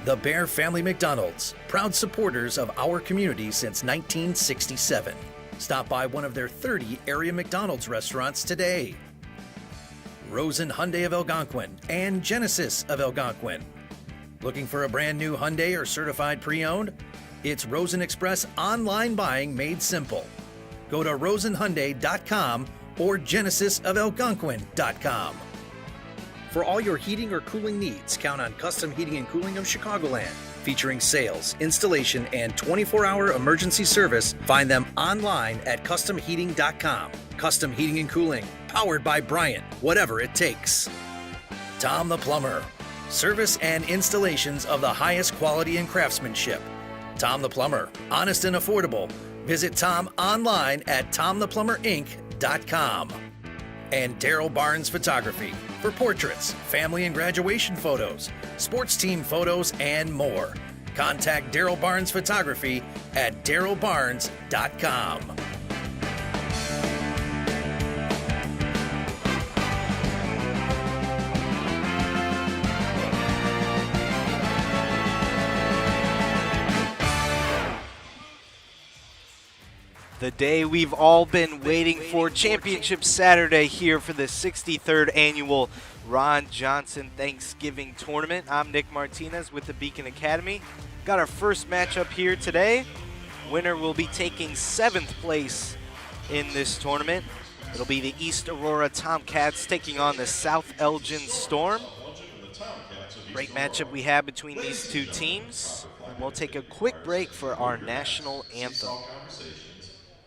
The Bear Family McDonald's, proud supporters of our community since 1967. Stop by one of their 30 area McDonald's restaurants today. Rosen Hyundai of Algonquin and Genesis of Algonquin. Looking for a brand new Hyundai or certified pre-owned? It's Rosen Express online buying made simple. Go to rosenhyundai.com or genesisofelgonquin.com. For all your heating or cooling needs, count on Custom Heating and Cooling of Chicagoland. Featuring sales, installation, and 24-hour emergency service, find them online at customheating.com. Custom Heating and Cooling, powered by Bryant, whatever it takes. Tom the Plumber, service and installations of the highest quality and craftsmanship. Tom the Plumber, honest and affordable. Visit Tom online at tomtheplumberinc.com. And Daryl Barnes Photography for portraits, family and graduation photos, sports team photos, and more. Contact Daryl Barnes Photography at darylbarnes.com. The day we've all been waiting for, Championship Saturday here for the 63rd annual Ron Johnson Thanksgiving Tournament. I'm Nick Martinez with the Beacon Academy. Got our first matchup here today. Winner will be taking 7th place in this tournament. It'll be the East Aurora Tomcats taking on the South Elgin Storm. Great matchup we have between these two teams. And we'll take a quick break for our national anthem.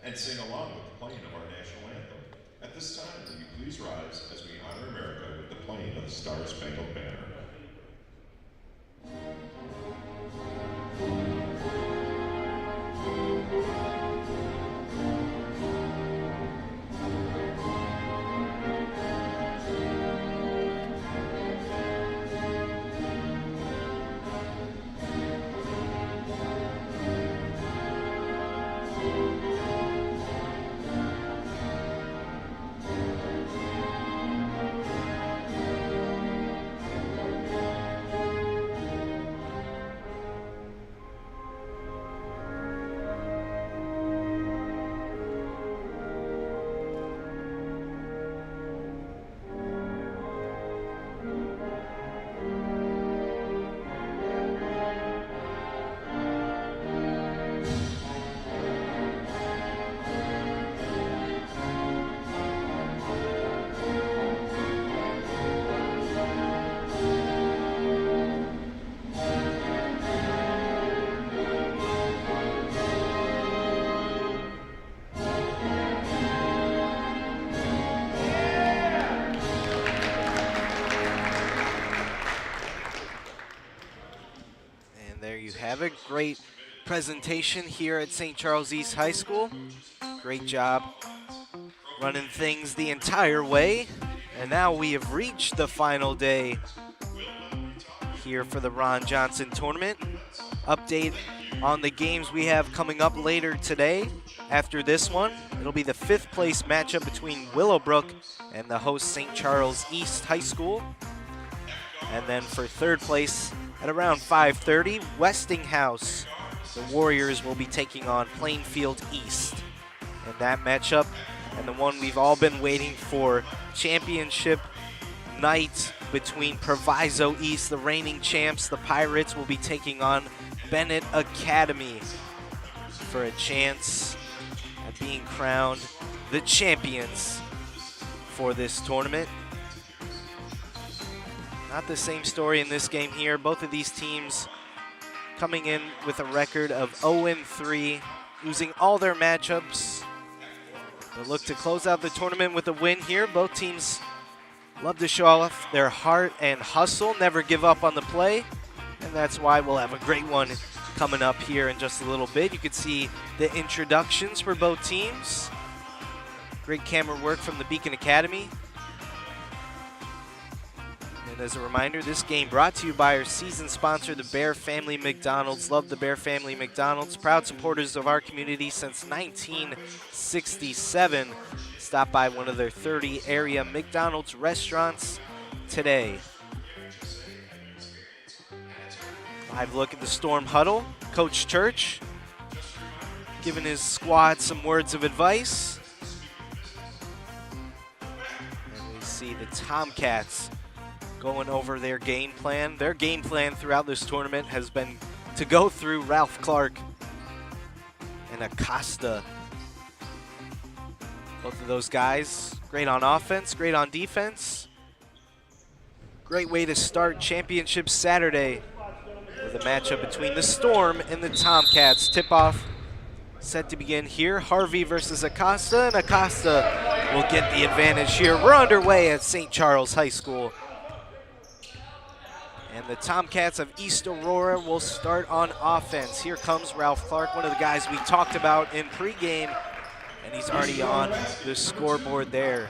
And sing along with the playing of our national anthem. At this time, will you please rise as we honor America with the playing of the Star-Spangled Banner. Have a great presentation here at St. Charles East High School. Great job running things the entire way. And now we have reached the final day here for the Ron Johnson Tournament. Update on the games we have coming up later today. After this one, it'll be the 5th place matchup between Willowbrook and the host St. Charles East High School. And then for 3rd place, at around 5:30, Westinghouse, the Warriors will be taking on Plainfield East. And that matchup, and the one we've all been waiting for, championship night between Proviso East, the reigning champs, the Pirates, will be taking on Bennett Academy for a chance at being crowned the champions for this tournament. Not the same story in this game here. Both of these teams coming in with a record of 0-3, losing all their matchups. But look to close out the tournament with a win here. Both teams love to show off their heart and hustle, never give up on the play. And that's why we'll have a great one coming up here in just a little bit. You can see the introductions for both teams. Great camera work from the Beacon Academy. And as a reminder, this game brought to you by our season sponsor, the Bear Family McDonald's. Love the Bear Family McDonald's. Proud supporters of our community since 1967. Stop by one of their 30 area McDonald's restaurants today. Live look at the Storm huddle. Coach Church giving his squad some words of advice. And we see the Tomcats going over their game plan. Their game plan throughout this tournament has been to go through Ralph Clark and Acosta. Both of those guys, great on offense, great on defense. Great way to start Championship Saturday with a matchup between the Storm and the Tomcats. Tip-off set to begin here. Harvey versus Acosta, and Acosta will get the advantage here. We're underway at St. Charles High School. And the Tomcats of East Aurora will start on offense. Here comes Ralph Clark, one of the guys we talked about in pregame, and he's already on the scoreboard there.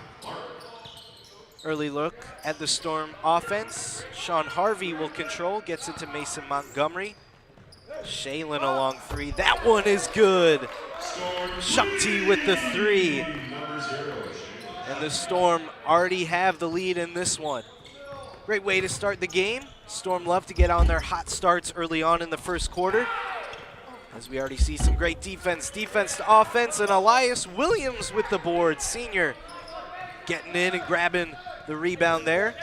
Early look at the Storm offense. Sean Harvey will control, gets it to Mason Montgomery. Shaylin along three. That one is good. Shakti with the three. And the Storm already have the lead in this one. Great way to start the game. Storm love to get on their hot starts early on in the first quarter, as we already see some great defense. Defense to offense, and Elias Williams with the board. Senior getting in and grabbing the rebound there.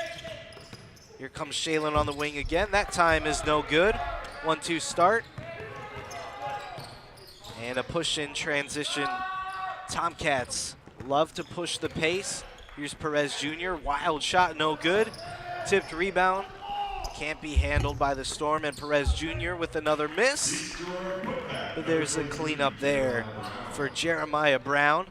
Here comes Shaylin on the wing again. That time is no good. 1-2 start. And a push-in transition. Tomcats love to push the pace. Here's Perez Jr. Wild shot, no good. Tipped rebound. Can't be handled by the Storm, and Perez Jr. with another miss. But there's a cleanup there for Jeremiah Brown.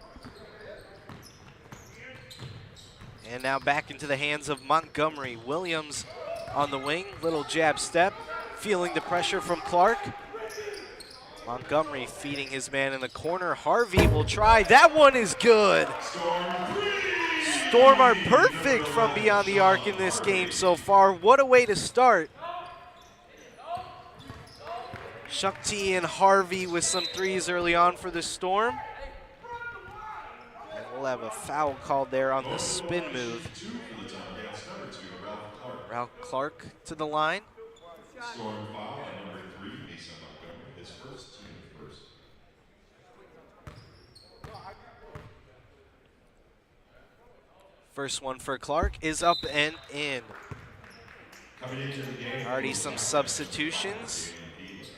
And now back into the hands of Montgomery. Williams on the wing, little jab step, feeling the pressure from Clark. Montgomery feeding his man in the corner. Harvey will try. That one is good. Storm are perfect from beyond the arc in this game so far. What a way to start. Shakti and Harvey with some threes early on for the Storm. And we'll have a foul called there on the spin move. Ralph Clark to the line. Storm foul on number 3, Mason Montgomery, his first team first. First one for Clark is up and in. Coming into the game, Already some substitutions.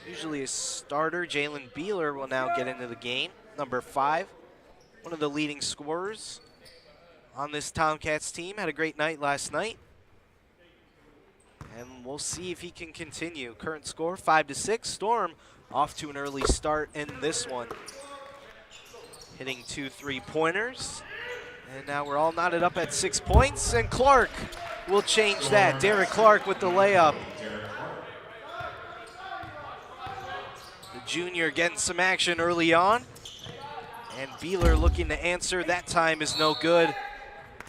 Usually a starter. Jalen Beeler will now get into the game. Number 5, one of the leading scorers on this Tomcats team. Had a great night last night. And we'll see if he can continue. Current score 5-6. Storm off to an early start in this one. Hitting 2 3-pointers. And now we're all knotted up at 6 points. And Clark will change that. Derek Clark with the layup. The junior getting some action early on. And Beeler looking to answer. That time is no good.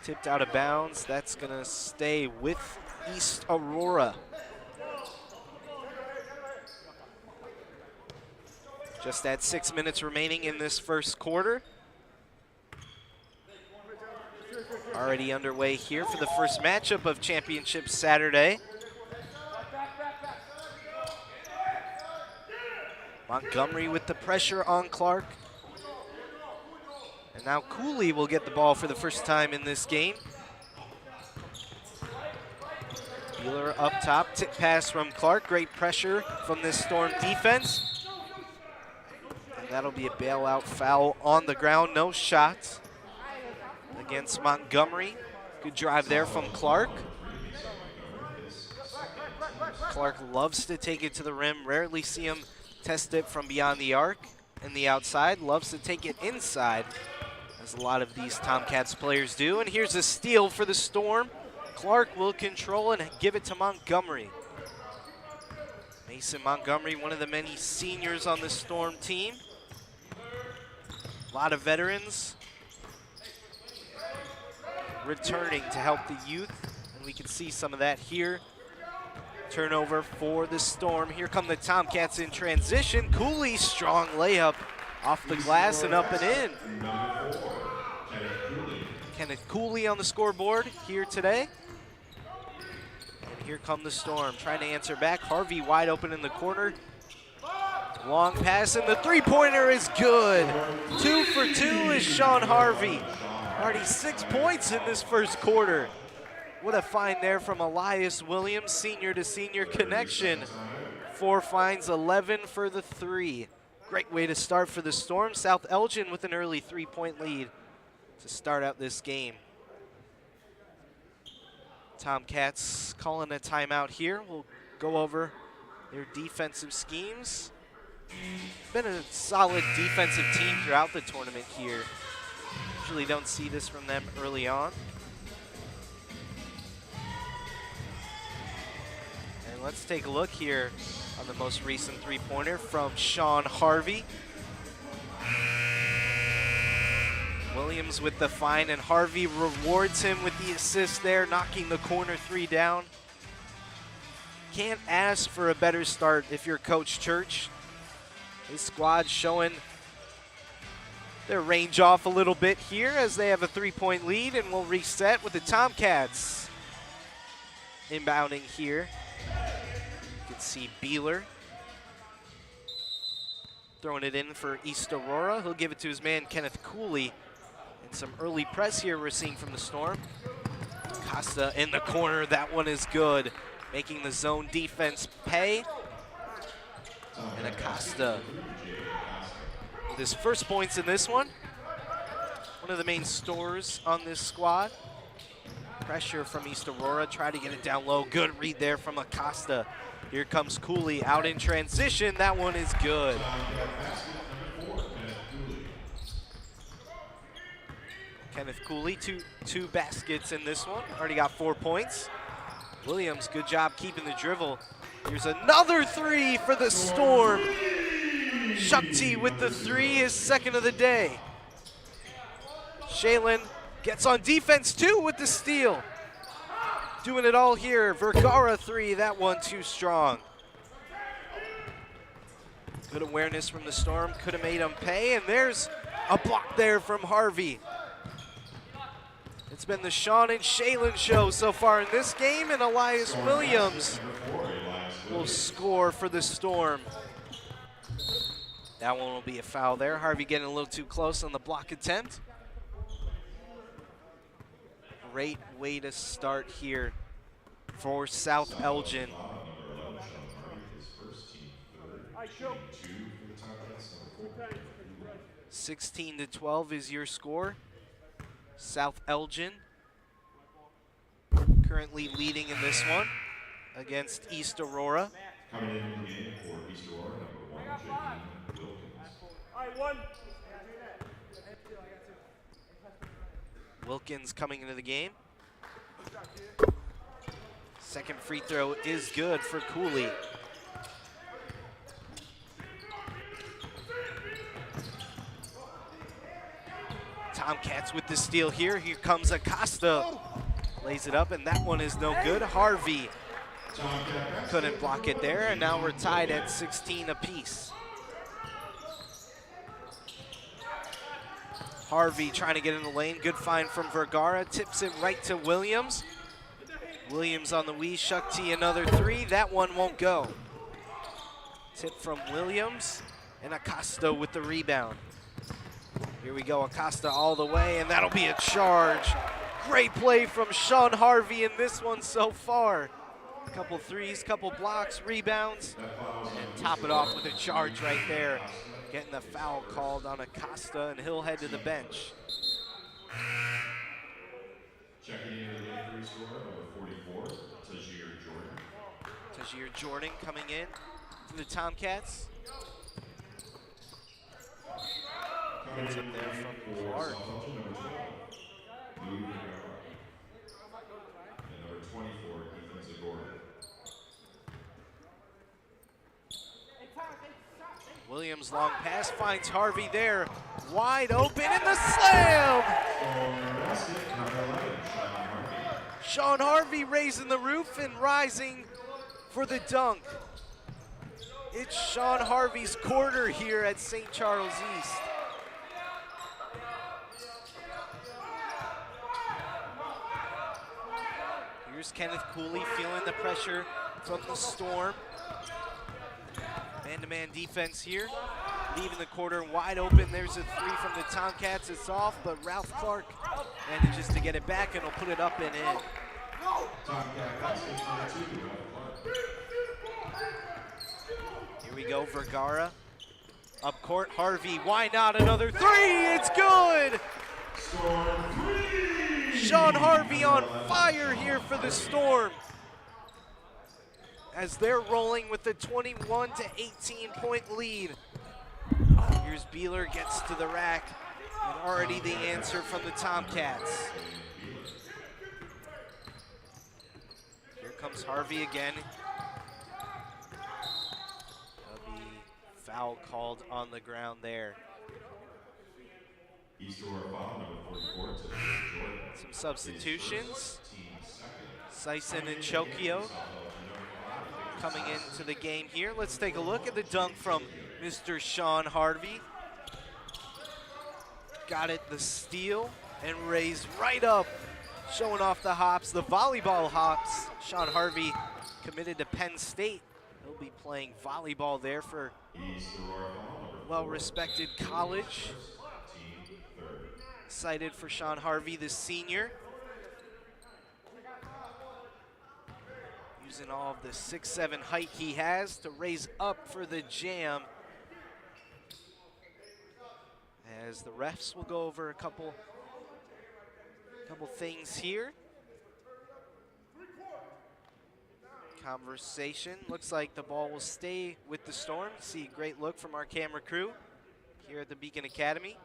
Tipped out of bounds. That's going to stay with East Aurora. Just at 6 minutes remaining in this first quarter. Already underway here for the first matchup of Championship Saturday. Montgomery with the pressure on Clark. And now Cooley will get the ball for the first time in this game. Beeler up top, tip pass from Clark. Great pressure from this Storm defense. And that'll be a bailout foul on the ground. No shots against Montgomery. Good drive there from Clark. Clark loves to take it to the rim. Rarely see him test it from beyond the arc and the outside. Loves to take it inside, as a lot of these Tomcats players do. And here's a steal for the Storm. Clark will control and give it to Montgomery. Mason Montgomery, one of the many seniors on the Storm team. A lot of veterans returning to help the youth, and we can see some of that here. Turnover for the Storm. Here come the Tomcats in transition. Cooley, strong layup off the glass and up and in. Number 4, Kenneth Cooley. Kenneth Cooley on the scoreboard here today. And here come the Storm, trying to answer back. Harvey wide open in the corner. Long pass, and the three-pointer is good. 2 for 2 is Sean Harvey. Already 6 points in this first quarter. What a find there from Elias Williams, senior to senior connection. 4 finds, 11 for the 3. Great way to start for the Storm. South Elgin with an early 3-point lead to start out this game. Tomcats calling a timeout here. We'll go over their defensive schemes. Been a solid defensive team throughout the tournament here. Usually don't see this from them early on. And let's take a look here on the most recent three-pointer from Sean Harvey. Williams with the find, and Harvey rewards him with the assist there, knocking the corner 3 down. Can't ask for a better start if you're Coach Church. His squad showing their range off a little bit here as they have a 3-point lead, and will reset with the Tomcats inbounding here. You can see Beeler throwing it in for East Aurora. He'll give it to his man Kenneth Cooley. And some early press here we're seeing from the Storm. Costa in the corner, that one is good, making the zone defense pay. And Acosta with his first points in this one. One of the main stores on this squad. Pressure from East Aurora, try to get it down low. Good read there from Acosta. Here comes Cooley out in transition. That one is good. Kenneth Cooley, two baskets in this one. Already got 4 points. Williams, good job keeping the dribble. Here's another 3 for the Storm. Shukti with the 3, his second of the day. Shalen gets on defense too with the steal. Doing it all here. Vergara 3, that one too strong. Good awareness from the Storm, could have made him pay, and there's a block there from Harvey. It's been the Sean and Shalen show so far in this game, and Elias Williams will score for the Storm. That one will be a foul there. Harvey getting a little too close on the block attempt. Great way to start here for South Elgin. 16-12 is your score. South Elgin currently leading in this one against East Aurora. Coming into the game for East Aurora, number 1, Wilkins. Wilkins coming into the game. Second free throw is good for Cooley. Tomcats with the steal here. Here comes Acosta. Lays it up, and that one is no good. Harvey couldn't block it there, and now we're tied at 16 apiece. Harvey trying to get in the lane. Good find from Vergara. Tips it right to Williams. Williams on the wee. Shukti another 3. That one won't go. Tip from Williams, and Acosta with the rebound. Here we go, Acosta all the way, and that'll be a charge. Great play from Sean Harvey in this one so far. Couple threes, couple blocks, rebounds, and top it off with a charge right there. Getting the foul called on Acosta, and he'll head to the bench. Checking into the lead free scorer, number 44, Tajir Jordan. Tajir Jordan coming in for the Tomcats. Gets it there from Clark. And number 24, Ethan Zagorda. Williams long pass finds Harvey there. Wide open in the slam! Sean Harvey raising the roof and rising for the dunk. It's Sean Harvey's quarter here at St. Charles East. Here's Kenneth Cooley feeling the pressure from the Storm. Man-to-man defense here. Leaving the quarter wide open. There's a three from the Tomcats. It's off, but Ralph Clark manages to get it back, and he'll put it up and in. Here we go, Vergara. Up court, Harvey. Why not another three? It's good! Sean Harvey on fire here for the Storm, as they're rolling with a 21 to 18 point lead. Here's Beeler, gets to the rack, and already the answer from the Tomcats. Here comes Harvey again. There'll be foul called on the ground there. Some substitutions. Sison and Chokio coming into the game here. Let's take a look at the dunk from Mr. Sean Harvey. Got it, the steal, and raised right up, showing off the hops, the volleyball hops. Sean Harvey committed to Penn State. He'll be playing volleyball there for well-respected college. Excited for Sean Harvey, the senior. Using all of the 6'7" height he has to raise up for the jam. As the refs will go over a couple things here. Conversation. Looks like the ball will stay with the Storm. See a great look from our camera crew here at the Beacon Academy.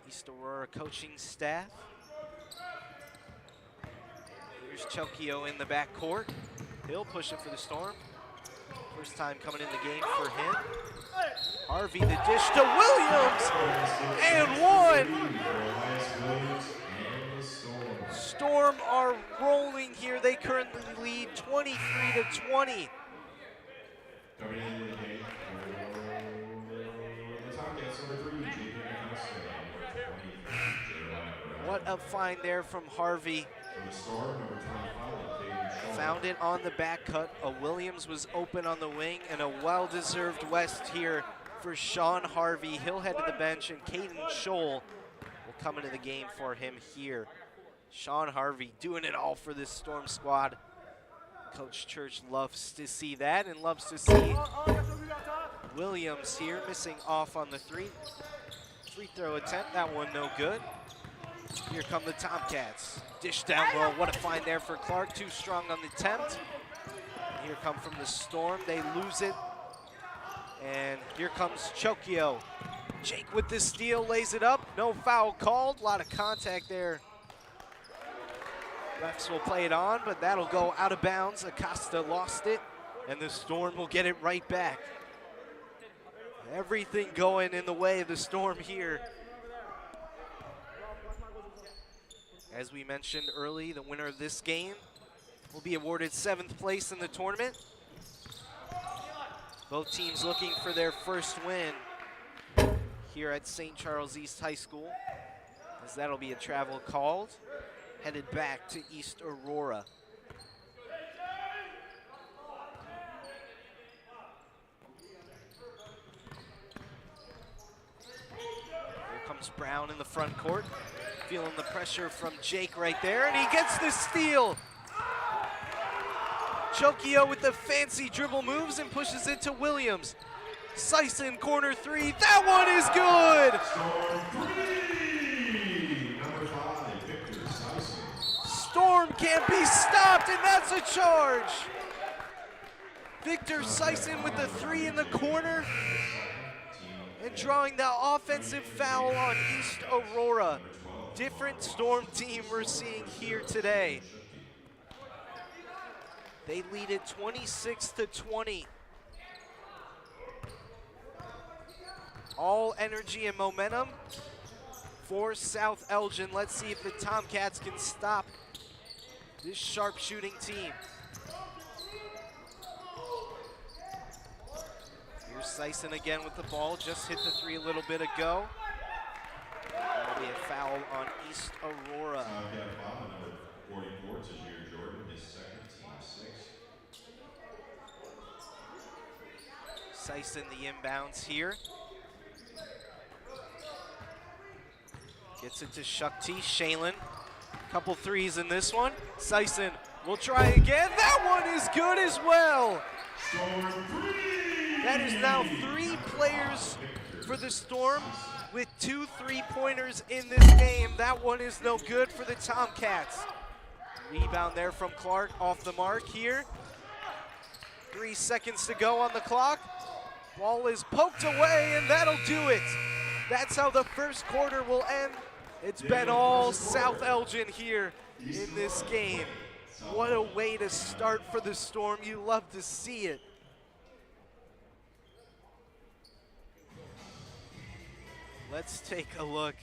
East Aurora coaching staff. Here's Chokio in the backcourt. He'll push it for the Storm. First time coming in the game for him. Harvey, the dish to Williams, and one. Storm are rolling here. They currently lead 23 to 20. What a find there from Harvey. Found it on the back cut. A Williams was open on the wing, and a well-deserved West here for Sean Harvey. He'll head to the bench, and Caden Scholl will come into the game for him here. Sean Harvey doing it all for this Storm squad. Coach Church loves to see that, and loves to see Williams here missing off on the free throw attempt. That one no good. Here come the Tomcats. Dish down low. What a find there for Clark. Too strong on the attempt. Here come from the Storm. They lose it. And here comes Chokio. Jake with the steal, lays it up. No foul called. A lot of contact there. Refs will play it on, but that'll go out of bounds. Acosta lost it, and the Storm will get it right back. Everything going in the way of the Storm here. As we mentioned early, the winner of this game will be awarded 7th place in the tournament. Both teams looking for their first win here at St. Charles East High School, as that'll be a travel called, headed back to East Aurora. Here comes Brown in the front court. Feeling the pressure from Jake right there, and he gets the steal. Chokio with the fancy dribble moves and pushes it to Williams. Sison, corner three. That one is good! Storm can't be stopped, and that's a charge. Victor Sison with the three in the corner, and drawing the offensive foul on East Aurora. Different Storm team we're seeing here today. They lead it 26 to 20. All energy and momentum for South Elgin. Let's see if the Tomcats can stop this sharpshooting team. Here's Sison again with the ball. Just hit the three a little bit ago. That'll be a foul on East Aurora. Tajir Jordan, his second, team 6. Sison the inbounds here. Gets it to Shakti. Shaylin. Couple threes in this one. Sison will try again. That one is good as well. That is now 3 players for the Storm with 2 3-pointers in this game. That one is no good for the Tomcats. Rebound there from Clark, off the mark here. 3 seconds to go on the clock. Ball is poked away, and that'll do it. That's how the first quarter will end. It's been all South Elgin here in this game. What a way to start for the Storm. You love to see it. Let's take a look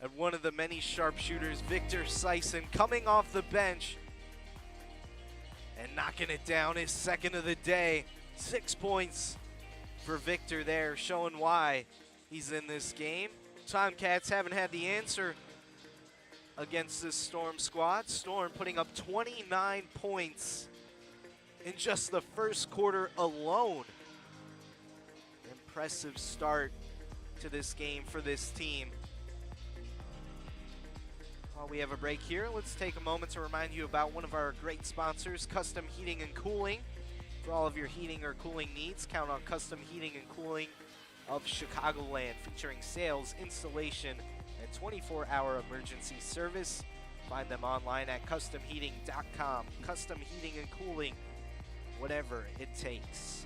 at one of the many sharpshooters, Victor Sison, coming off the bench and knocking it down, his second of the day. 6 points for Victor there, showing why he's in this game. Tomcats haven't had the answer against this Storm squad. Storm putting up 29 points in just the first quarter alone. Impressive start to this game for this team. While we have a break here, let's take a moment to remind you about one of our great sponsors, Custom Heating and Cooling. For all of your heating or cooling needs, count on Custom Heating and Cooling of Chicagoland, featuring sales, installation, and 24-hour emergency service. Find them online at customheating.com. Custom Heating and Cooling, whatever it takes.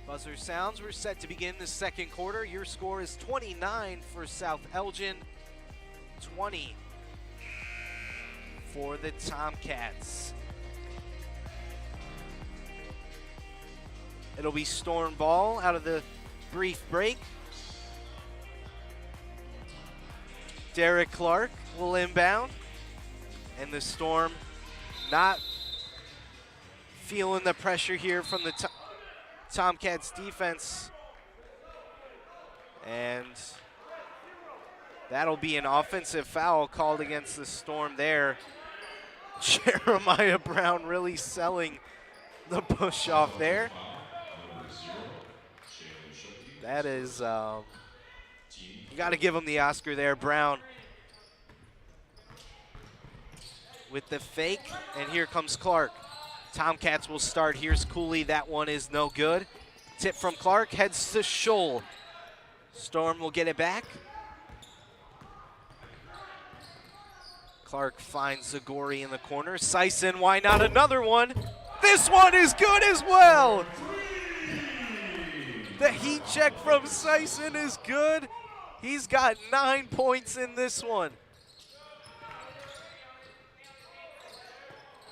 Buzzer sounds. We're set to begin the second quarter. Your score is 29 for South Elgin, 20 for the Tomcats. It'll be Storm ball out of the brief break. Derek Clark will inbound, and the Storm not feeling the pressure here from the Tomcats defense, and that'll be an offensive foul called against the Storm there. Jeremiah Brown really selling the push off there. That is, you got to give him the Oscar there, Brown. With the fake, and here comes Clark. Tomcats will start. Here's Cooley. That one is no good. Tip from Clark, heads to Scholl. Storm will get it back. Clark finds Zagori in the corner. Sison, why not another one? This one is good as well. The heat check from Sison is good. He's got 9 points in this one.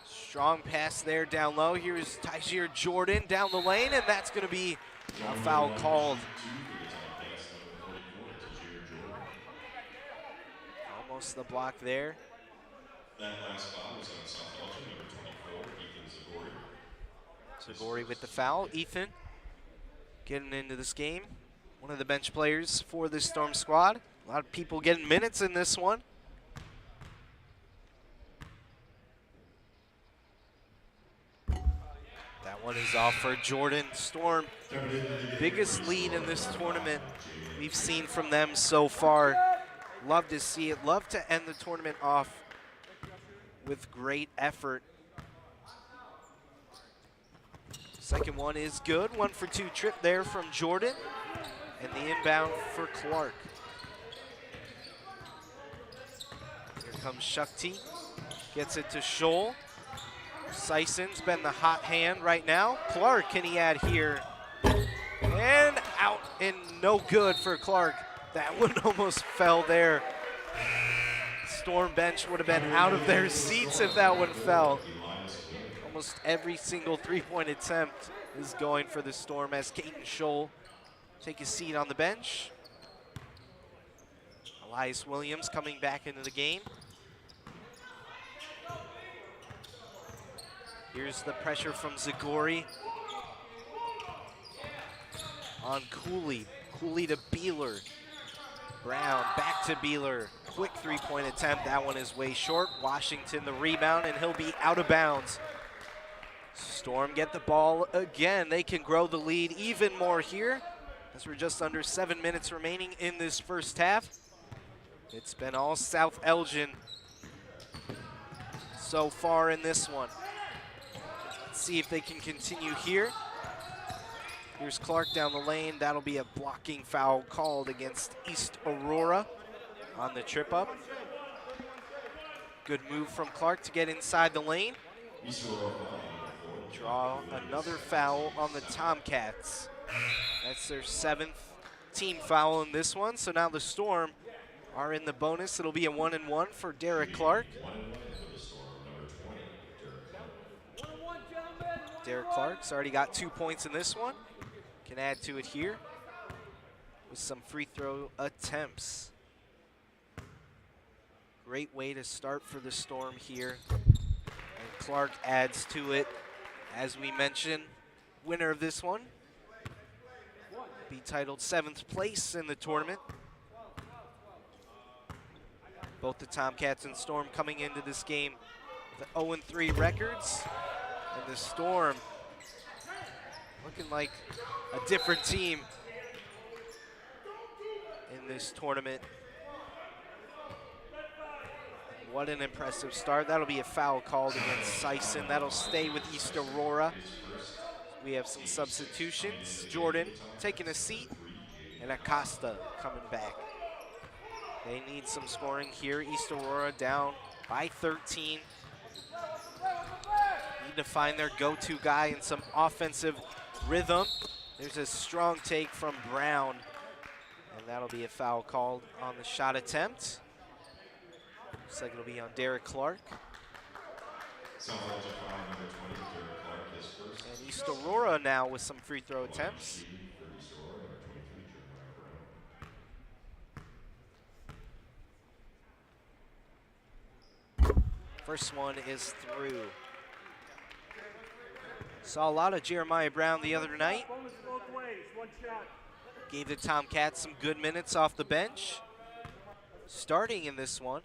Strong pass there down low. Here's Tajir Jordan down the lane, and that's going to be a foul called. Almost the block there. That last foul was on South Elgin, number 24, Ethan Zagori. Zagori with the foul. Ethan getting into this game. One of the bench players for this Storm squad. A lot of people getting minutes in this one. That one is off for Jordan. Storm, biggest lead in this tournament we've seen from them so far. Love to see it. Love to end the tournament off with great effort. Second one is good. 1 for 2 trip there from Jordan. And the inbound for Clark. Here comes Shakti. Gets it to Scholl. Sison's been the hot hand right now. Clark, can he add here? And out, and no good for Clark. That one almost fell there. Storm bench would have been out of their seats if that one fell. Almost every single three-point attempt is going for the Storm as Caden Scholl take a seat on the bench. Elias Williams coming back into the game. Here's the pressure from Zagori on Cooley. Cooley to Beeler. Brown back to Beeler. quick three-point attempt. That one is way short. Washington the rebound, and he'll be out of bounds. Storm get the ball again. They can grow the lead even more here, as we're just under 7 minutes remaining in this first half. It's been all South Elgin so far in this one. Let's see if they can continue here. Here's Clark down the lane. That'll be a blocking foul called against East Aurora on the trip up. Good move from Clark to get inside the lane. Draw another foul on the Tomcats. That's their 7th team foul in this one. So now the Storm are in the bonus. It'll be a 1-and-1 for Derek Clark. Derek Clark's already got 2 points in this one. Can add to it here with some free throw attempts. Great way to start for the Storm here. And Clark adds to it. As we mentioned, winner of this one be titled 7th place in the tournament. Both the Tomcats and Storm coming into this game with 0-3 records. And the Storm looking like a different team in this tournament. What an impressive start. That'll be a foul called against Sison. That'll stay with East Aurora. We have some substitutions. Jordan taking a seat, and Acosta coming back. They need some scoring here. East Aurora down by 13. Need to find their go-to guy in some offensive rhythm. There's a strong take from Brown, and that'll be a foul called on the shot attempt. Looks like it'll be on Derek Clark. And East Aurora now with some free throw attempts. First one is through. Saw a lot of Jeremiah Brown the other night. Gave the Tomcats some good minutes off the bench. Starting in this one.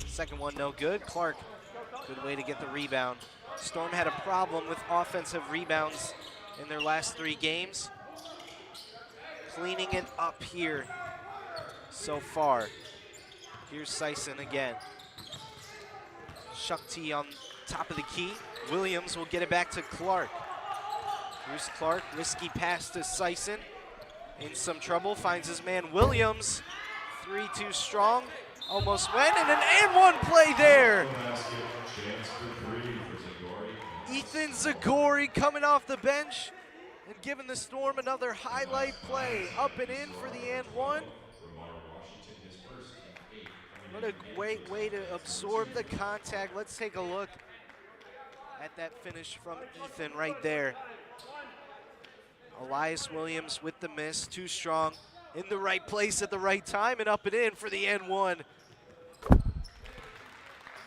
Second one no good. Clark, good way to get the rebound. Storm had a problem with offensive rebounds in their last 3 games. Cleaning it up here so far. Here's Sison again. Shakti on top of the key. Williams will get it back to Clark. Here's Clark, risky pass to Sison. In some trouble, finds his man Williams. 3 too strong. Almost went, and an and-one play there. Ethan Zagori coming off the bench and giving the Storm another highlight play. Up and in for the and-one. What a great way to absorb the contact. Let's take a look at that finish from Ethan right there. Elias Williams with the miss, too strong, in the right place at the right time, and up and in for the and-one.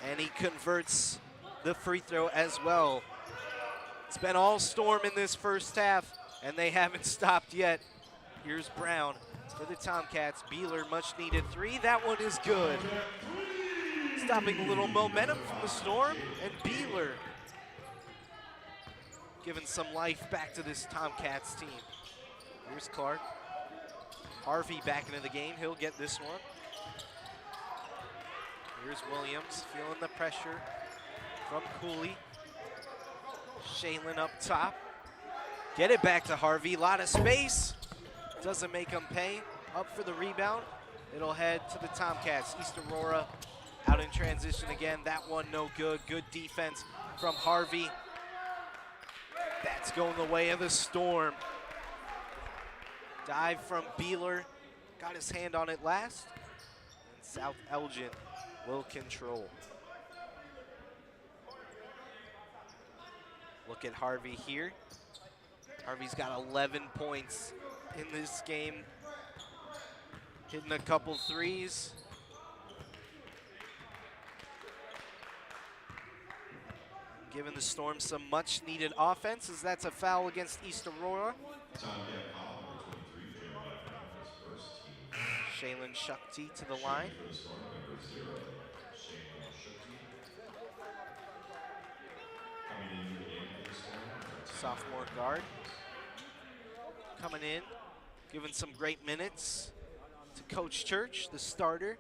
And he converts the free throw as well. It's been all Storm in this first half, and they haven't stopped yet. Here's Brown for the Tomcats. Beeler, much needed 3. That one is good. Stopping a little momentum from the Storm, and Beeler giving some life back to this Tomcats team. Here's Clark. Harvey back into the game. He'll get this one. Here's Williams feeling the pressure from Cooley. Shaylin up top. Get it back to Harvey. Lot of space. Doesn't make him pay. Up for the rebound. It'll head to the Tomcats. East Aurora out in transition again. That one no good. Good defense from Harvey. That's going the way of the Storm. Dive from Beeler. Got his hand on it last. And South Elgin will control. Look at Harvey here. Harvey's got 11 points in this game. Hitting a couple threes. Giving the Storm some much needed offense, as that's a foul against East Aurora. Shaylin Shakti to the line. For the Storm, number 0, Shaylin Shakti. Coming into the game for the Storm, number 10, Sophomore guard. Coming in, giving some great minutes to Coach Church, the starter.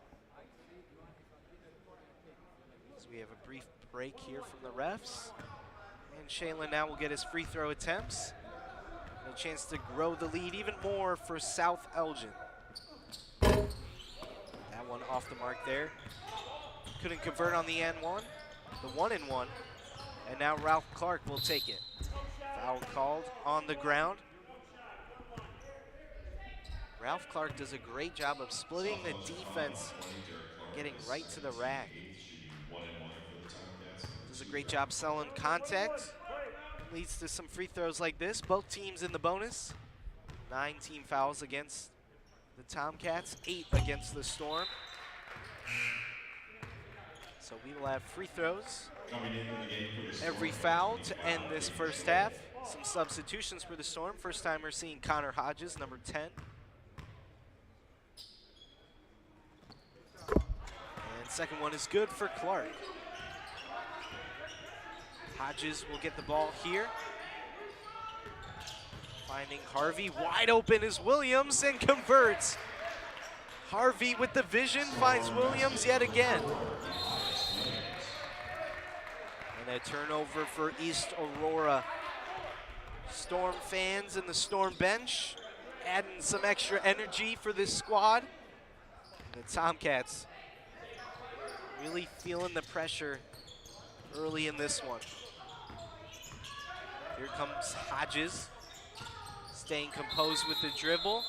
So we have a brief break here from the refs. And Shaylin now will get his free throw attempts. And a chance to grow the lead even more for South Elgin. That one off the mark there. Couldn't convert on the N1, the 1-and-1. And now Ralph Clark will take it. Foul called on the ground. Ralph Clark does a great job of splitting the defense, getting right to the rack. Does a great job selling contact. Leads to some free throws like this. Both teams in the bonus. 9 team fouls against the Tomcats, 8 against the Storm. So we will have free throws every foul to end this first half. Some substitutions for the Storm. First time we're seeing Connor Hodges, number 10. And second one is good for Clark. Hodges will get the ball here. Finding Harvey, wide open is Williams and converts. Harvey with the vision finds Williams yet again. And a turnover for East Aurora. Storm fans and the Storm bench adding some extra energy for this squad. And the Tomcats really feeling the pressure early in this one. Here comes Hodges, staying composed with the dribble.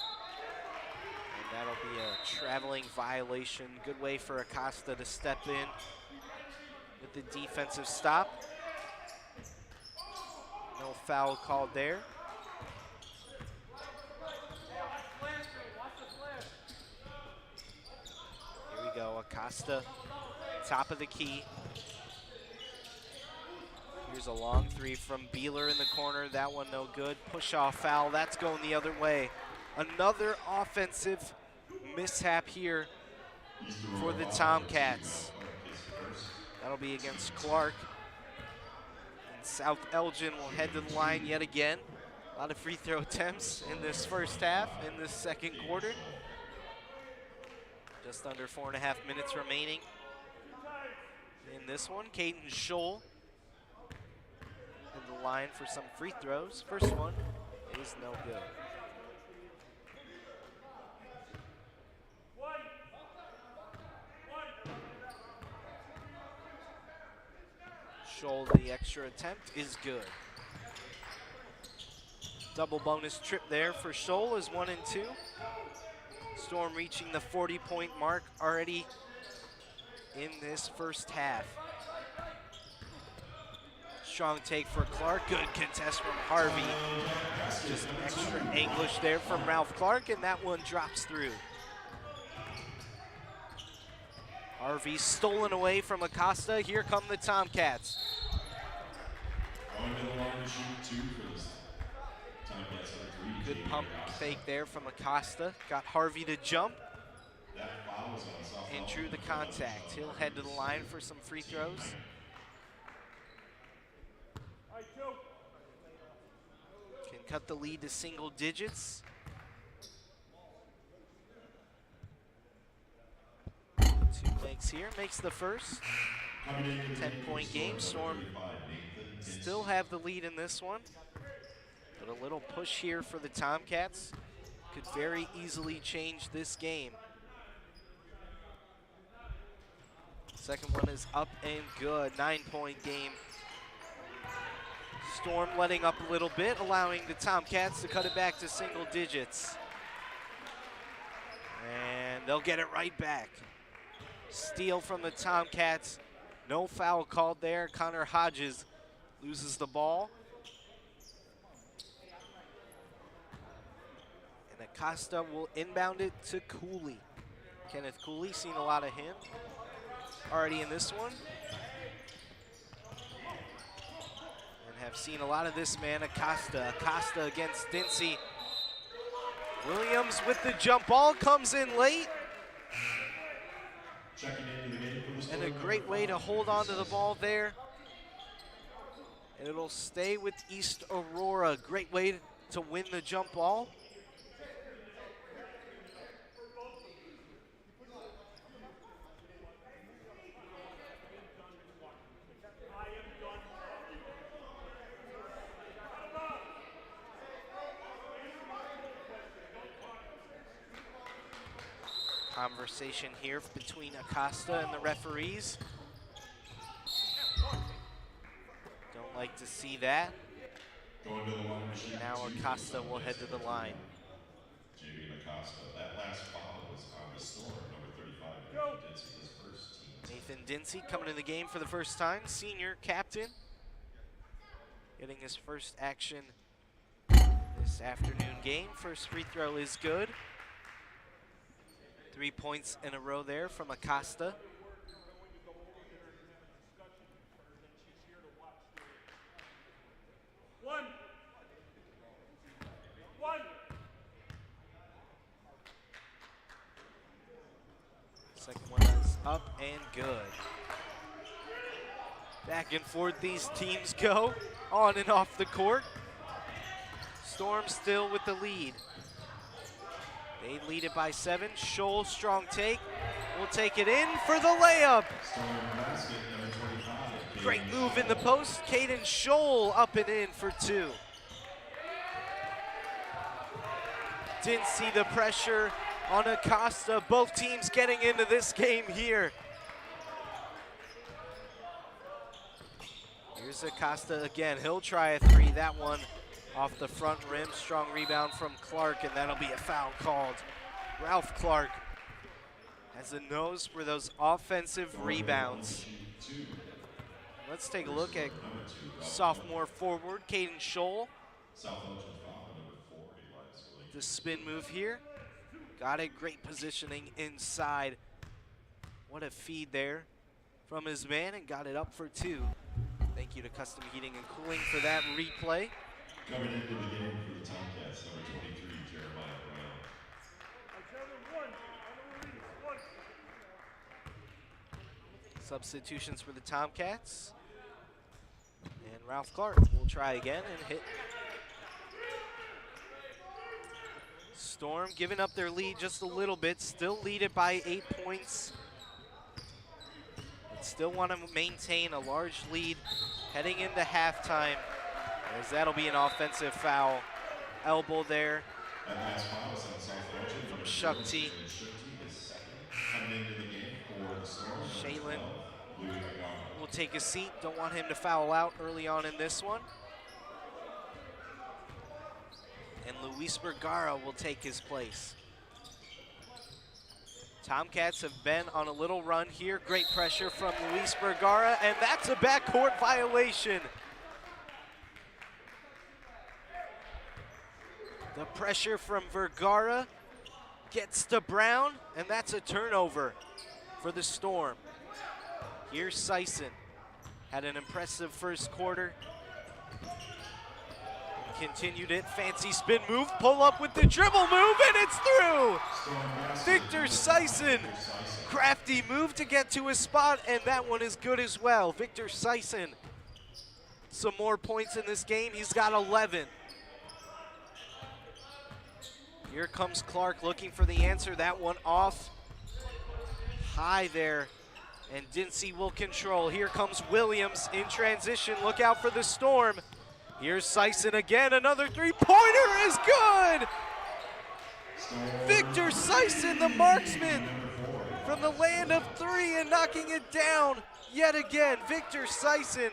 And that'll be a traveling violation. Good way for Acosta to step in with the defensive stop. No foul called there. Here we go, Acosta, top of the key. Here's a long three from Beeler in the corner. That one no good. Push off foul. That's going the other way. Another offensive mishap here for the Tomcats. That'll be against Clark. And South Elgin will head to the line yet again. A lot of free throw attempts in this first half, in this second quarter. Just under 4.5 minutes remaining in this one. Caden Scholl in the line for some free throws. First one is no good. Scholl, the extra attempt is good. Double bonus trip there for Scholl is 1 and 2. Storm reaching the 40-point mark already in this first half. Strong take for Clark. Good contest from Harvey. Just extra English there from Ralph Clark, and that one drops through. Harvey stolen away from Acosta. Here come the Tomcats. Good pump fake there from Acosta. Got Harvey to jump and drew the contact. He'll head to the line for some free throws. Can cut the lead to single digits. Two makes here, makes the first. 10-point game. Storm still have the lead in this one. But a little push here for the Tomcats could very easily change this game. Second one is up and good. 9-point game. Storm letting up a little bit, allowing the Tomcats to cut it back to single digits. And they'll get it right back. Steal from the Tomcats. No foul called there. Connor Hodges loses the ball. And Acosta will inbound it to Cooley. Kenneth Cooley, seen a lot of him already in this one. And have seen a lot of this man, Acosta. Acosta against Stincy. Williams with the jump ball, comes in late. Great way to hold on to the ball there. And it'll stay with East Aurora. Great way to win the jump ball. Conversation here between Acosta and the referees. Don't like to see that. Going to the line machine. Now Acosta will head to the line. JB Acosta. That last foul was on the Storm, number 35. Nathan Dinsey, his first team. Nathan Dinsey coming in the game for the first time. Senior captain. Getting his first action this afternoon game. First free throw is good. 3 points in a row there from Acosta. Second one is up and good. Back and forth these teams go, on and off the court. Storm still with the lead. They lead it by 7. Scholl, strong take. Will take it in for the layup. Great move in the post. Caden Scholl up and in for 2. Didn't see the pressure on Acosta. Both teams getting into this game here. Here's Acosta again. He'll try a 3. That one off the front rim. Strong rebound from Clark, and that'll be a foul called. Ralph Clark has a nose for those offensive rebounds. Let's take a look at sophomore forward, Caden Scholl. The spin move here. Got it, great positioning inside. What a feed there from his man, and got it up for 2. Thank you to Custom Heating and Cooling for that replay. Coming into the game for the Tomcats, number 23, Jeremiah Brown. Substitutions for the Tomcats. And Ralph Clark will try again and hit. Storm giving up their lead just a little bit. Still lead it by 8 points. But still want to maintain a large lead heading into halftime, as that'll be an offensive foul. Elbow there from Shukti. Shaylin will take a seat. Don't want him to foul out early on in this one. And Luis Vergara will take his place. Tomcats have been on a little run here. Great pressure from Luis Vergara, and that's a backcourt violation. The pressure from Vergara gets to Brown, and that's a turnover for the Storm. Here's Sison. Had an impressive first quarter. Continued it, fancy spin move, pull up with the dribble move, and it's through! Victor Sison, crafty move to get to his spot, and that one is good as well. Victor Sison, some more points in this game, he's got 11. Here comes Clark looking for the answer, that one off high there, and Dinsey will control. Here comes Williams in transition, look out for the Storm. Here's Sison again, another three-pointer is good! Victor Sison, the marksman, from the land of 3 and knocking it down yet again. Victor Sison,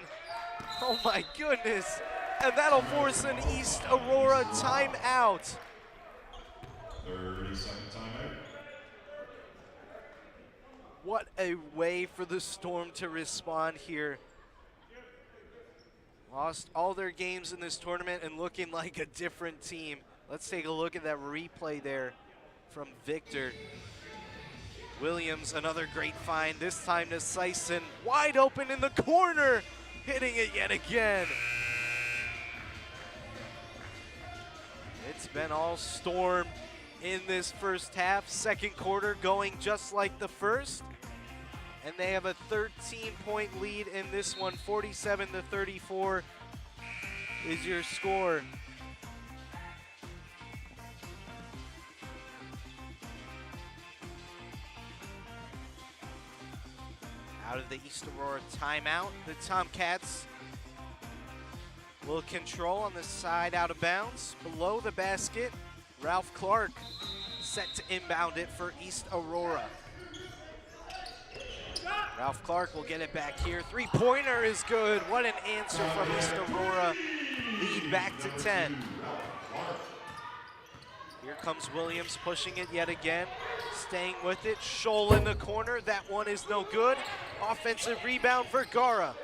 oh my goodness. And that'll force an East Aurora timeout. 30-second timeout. What a way for the Storm to respond here. Lost all their games in this tournament and looking like a different team. Let's take a look at that replay there from Victor. Williams, another great find, this time to Sison. Wide open in the corner, hitting it yet again. It's been all Storm in this first half. Second quarter going just like the first. and they have a 13-point lead in this one. 47-34 is your score. Out of the East Aurora timeout, the Tomcats will control on the side out of bounds. Below the basket, Ralph Clark set to inbound it for East Aurora. Ralph Clark will get it back here. Three-pointer is good. What an answer from East Aurora. Lead back to 10. Here comes Williams pushing it yet again. Staying with it. Scholl in the corner. That one is no good. Offensive rebound, Vergara.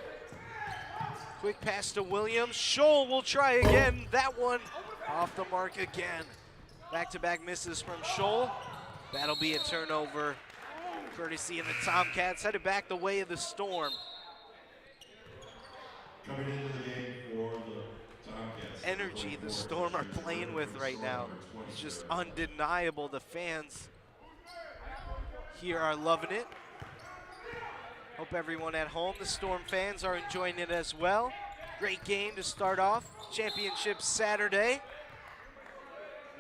Quick pass to Williams. Scholl will try again. That one off the mark again. Back-to-back misses from Scholl. That'll be a turnover, courtesy of the Tomcats, headed back the way of the Storm. Coming into the game for the Tomcats. Energy the Storm are playing with right now. It's just undeniable. The fans here are loving it. Hope everyone at home, the Storm fans, are enjoying it as well. Great game to start off. Championship Saturday.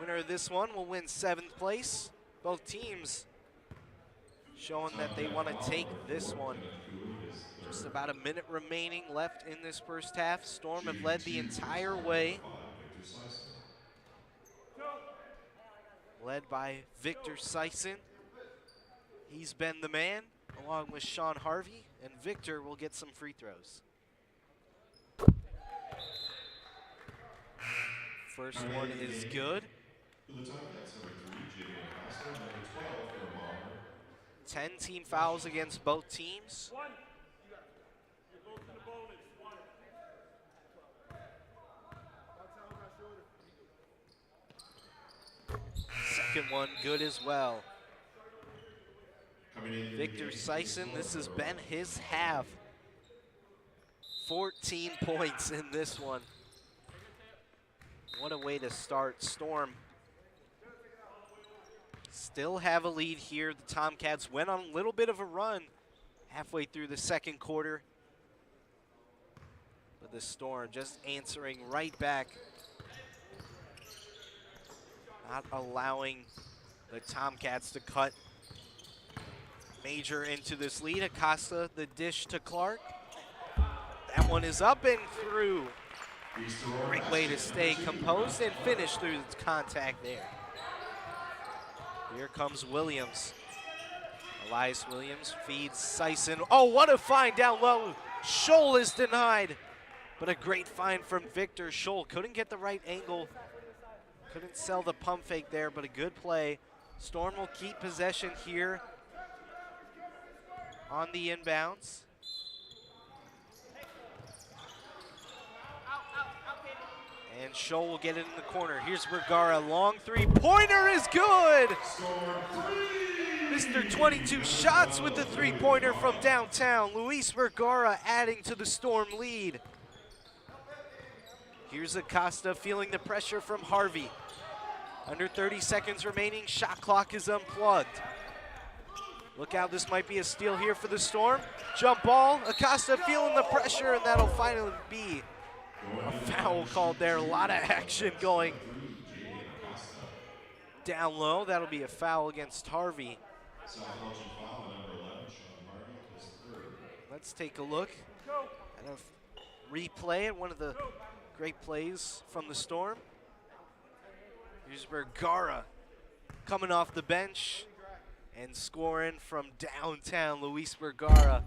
Winner of this one will win 7th place. Both teams showing that they want to take this one. Just about a minute remaining left in this first half. Storm have led the entire way. Led by Victor Sison. He's been the man, along with Sean Harvey, and Victor will get some free throws. First one is good. 10 team fouls against both teams. Second one good as well. Victor Sison, this has been his half. 14 points in this one. What a way to start. Storm still have a lead here. The Tomcats went on a little bit of a run halfway through the second quarter. But the Storm just answering right back. Not allowing the Tomcats to cut major into this lead. Acosta, the dish to Clark. That one is up and through. Great way to stay composed and finish through the contact there. Here comes Williams. Elias Williams feeds Sison. Oh, what a find down low. Scholl is denied, but a great find from Victor. Scholl couldn't get the right angle. Couldn't sell the pump fake there, but a good play. Storm will keep possession here on the inbounds. And Scholl will get it in the corner. Here's Vergara, long three-pointer is good! Mr. 22 shots with the three-pointer from downtown. Luis Vergara adding to the Storm lead. Here's Acosta feeling the pressure from Harvey. Under 30 seconds remaining, shot clock is unplugged. Look out, this might be a steal here for the Storm. Jump ball, Acosta feeling the pressure, and that'll finally be a foul called there. A lot of action going down low. That'll be a foul against Harvey. Let's take a look at a replay at one of the great plays from the Storm. Here's Vergara coming off the bench and scoring from downtown. Luis Vergara.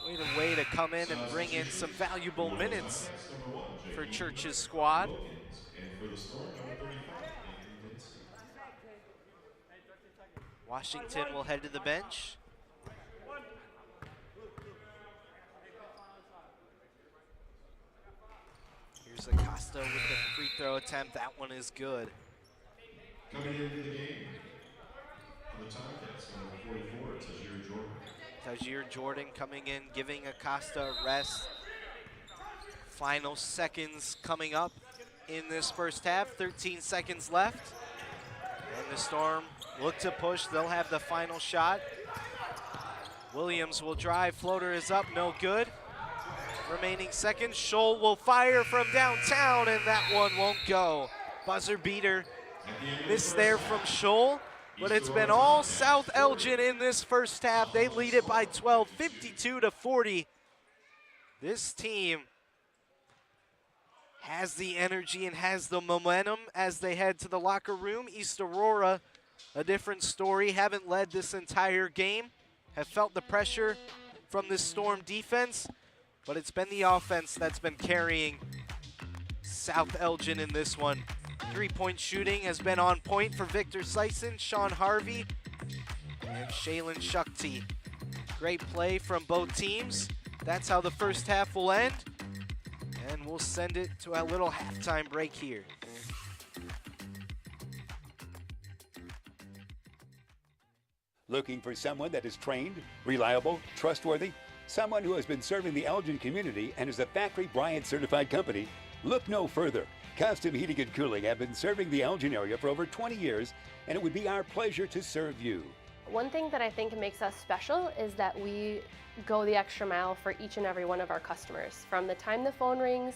What a way to come in and bring in some valuable minutes for Church's squad. Washington will head to the bench. Here's Acosta with the free throw attempt. That one is good. Coming into the game, on the Tomcats, number 44, Tajir Jordan. Tajir Jordan coming in, giving Acosta a rest. Final seconds coming up in this first half. 13 seconds left. And the Storm look to push. They'll have the final shot. Williams will drive, floater is up, no good. Remaining seconds, Scholl will fire from downtown, and that one won't go. Buzzer beater missed there from Scholl, but it's been all South Elgin in this first half. They lead it by 12, 52-40. This team has the energy and has the momentum as they head to the locker room. East Aurora, a different story, haven't led this entire game, have felt the pressure from this Storm defense, but it's been the offense that's been carrying South Elgin in this one. Three-point shooting has been on point for Victor Sison, Sean Harvey, and Shaylin Shukti. Great play from both teams. That's how the first half will end, and we'll send it to a little halftime break here. Looking for someone that is trained, reliable, trustworthy? Someone who has been serving the Elgin community and is a Factory Bryant certified company? Look no further. Custom Heating and Cooling have been serving the Elgin area for over 20 years, and it would be our pleasure to serve you. One thing that I think makes us special is that we go the extra mile for each and every one of our customers. From the time the phone rings,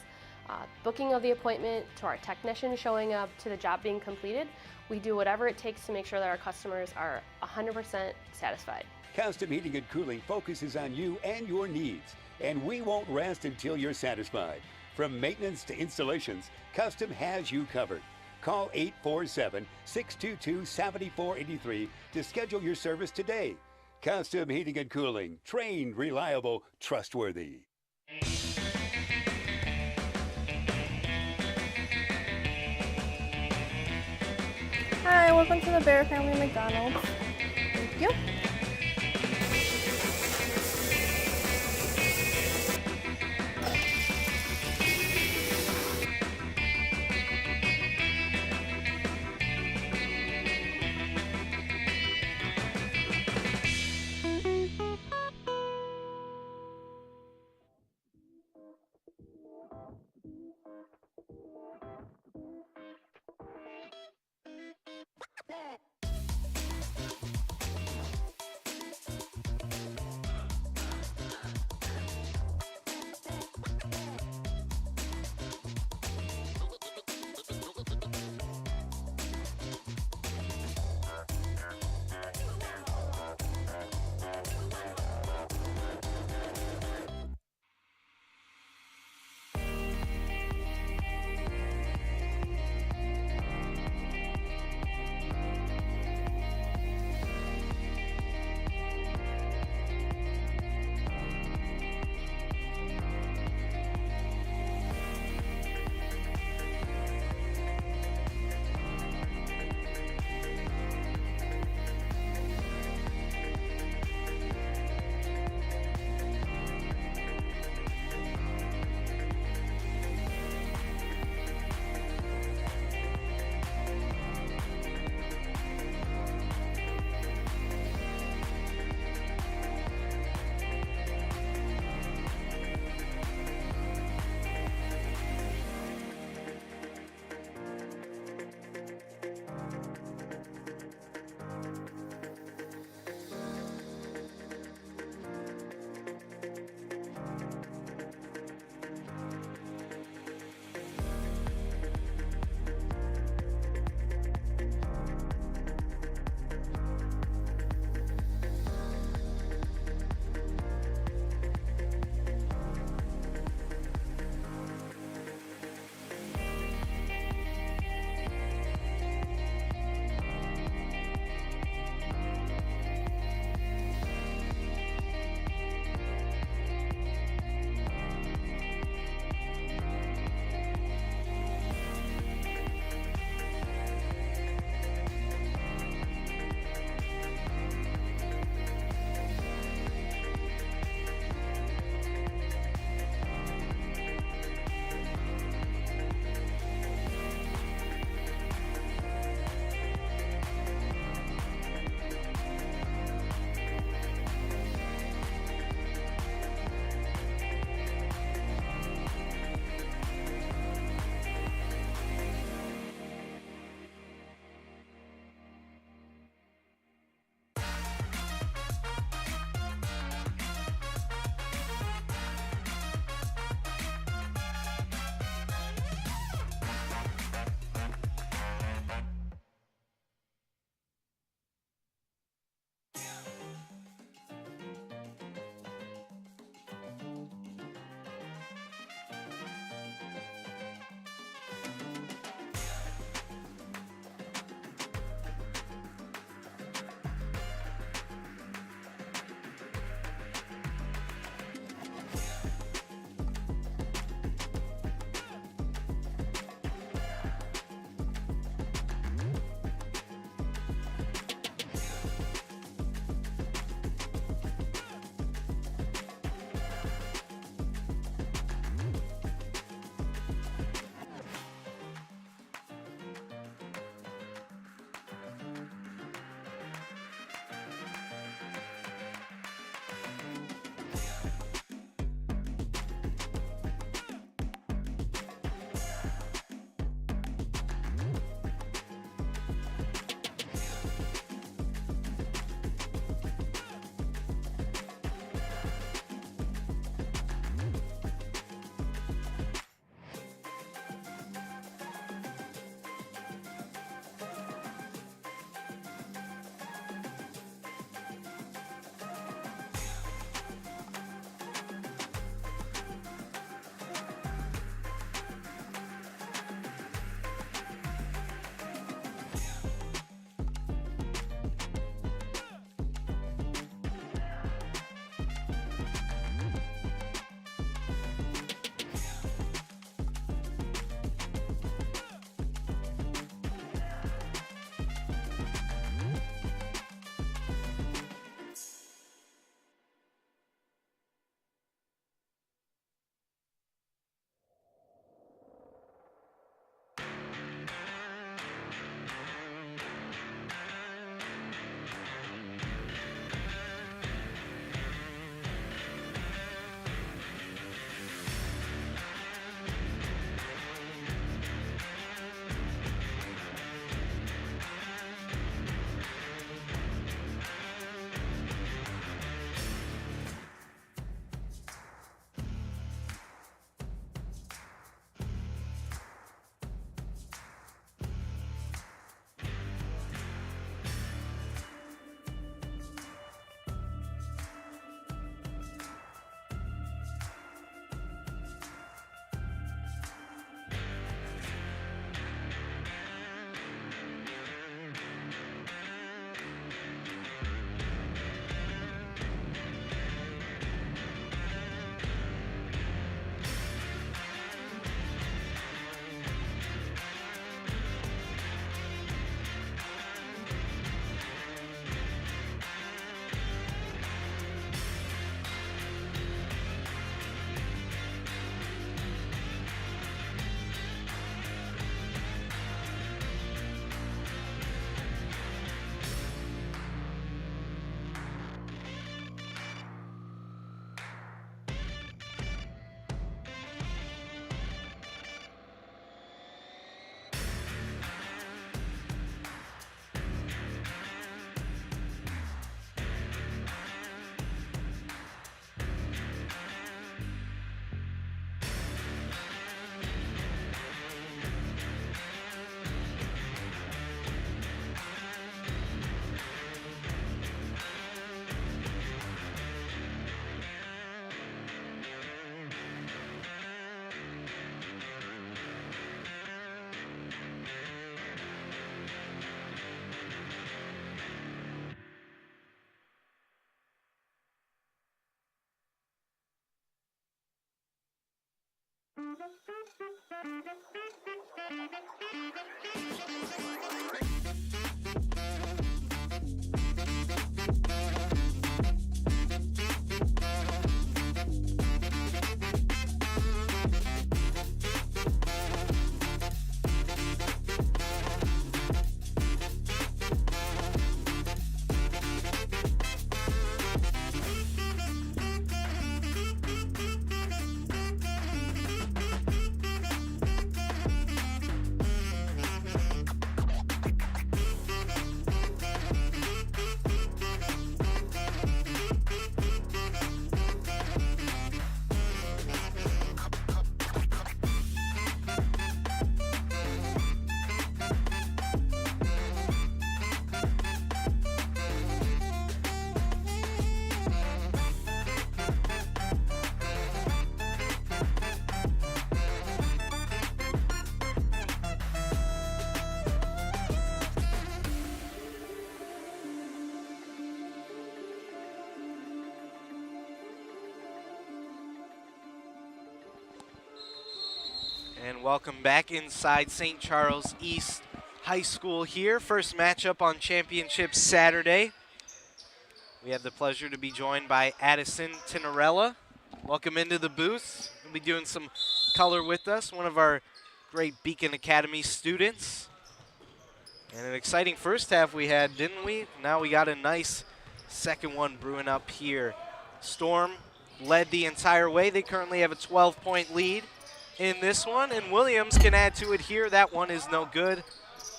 booking of the appointment, to our technician showing up, to the job being completed, we do whatever it takes to make sure that our customers are 100% satisfied. Custom Heating and Cooling focuses on you and your needs, and we won't rest until you're satisfied. From maintenance to installations, Custom has you covered. Call 847-622-7483 to schedule your service today. Custom Heating and Cooling, trained, reliable, trustworthy. Hi, welcome to the Bear Family McDonald's. Thank you. And welcome back inside St. Charles East High School here. First matchup on Championship Saturday. We have the pleasure to be joined by Addison Tinarella. Welcome into the booth. We'll be doing some color with us, one of our great Beacon Academy students. And an exciting first half we had, didn't we? Now we got a nice second one brewing up here. Storm led the entire way. They currently have a 12-point lead in this one, and Williams can add to it here. That one is no good,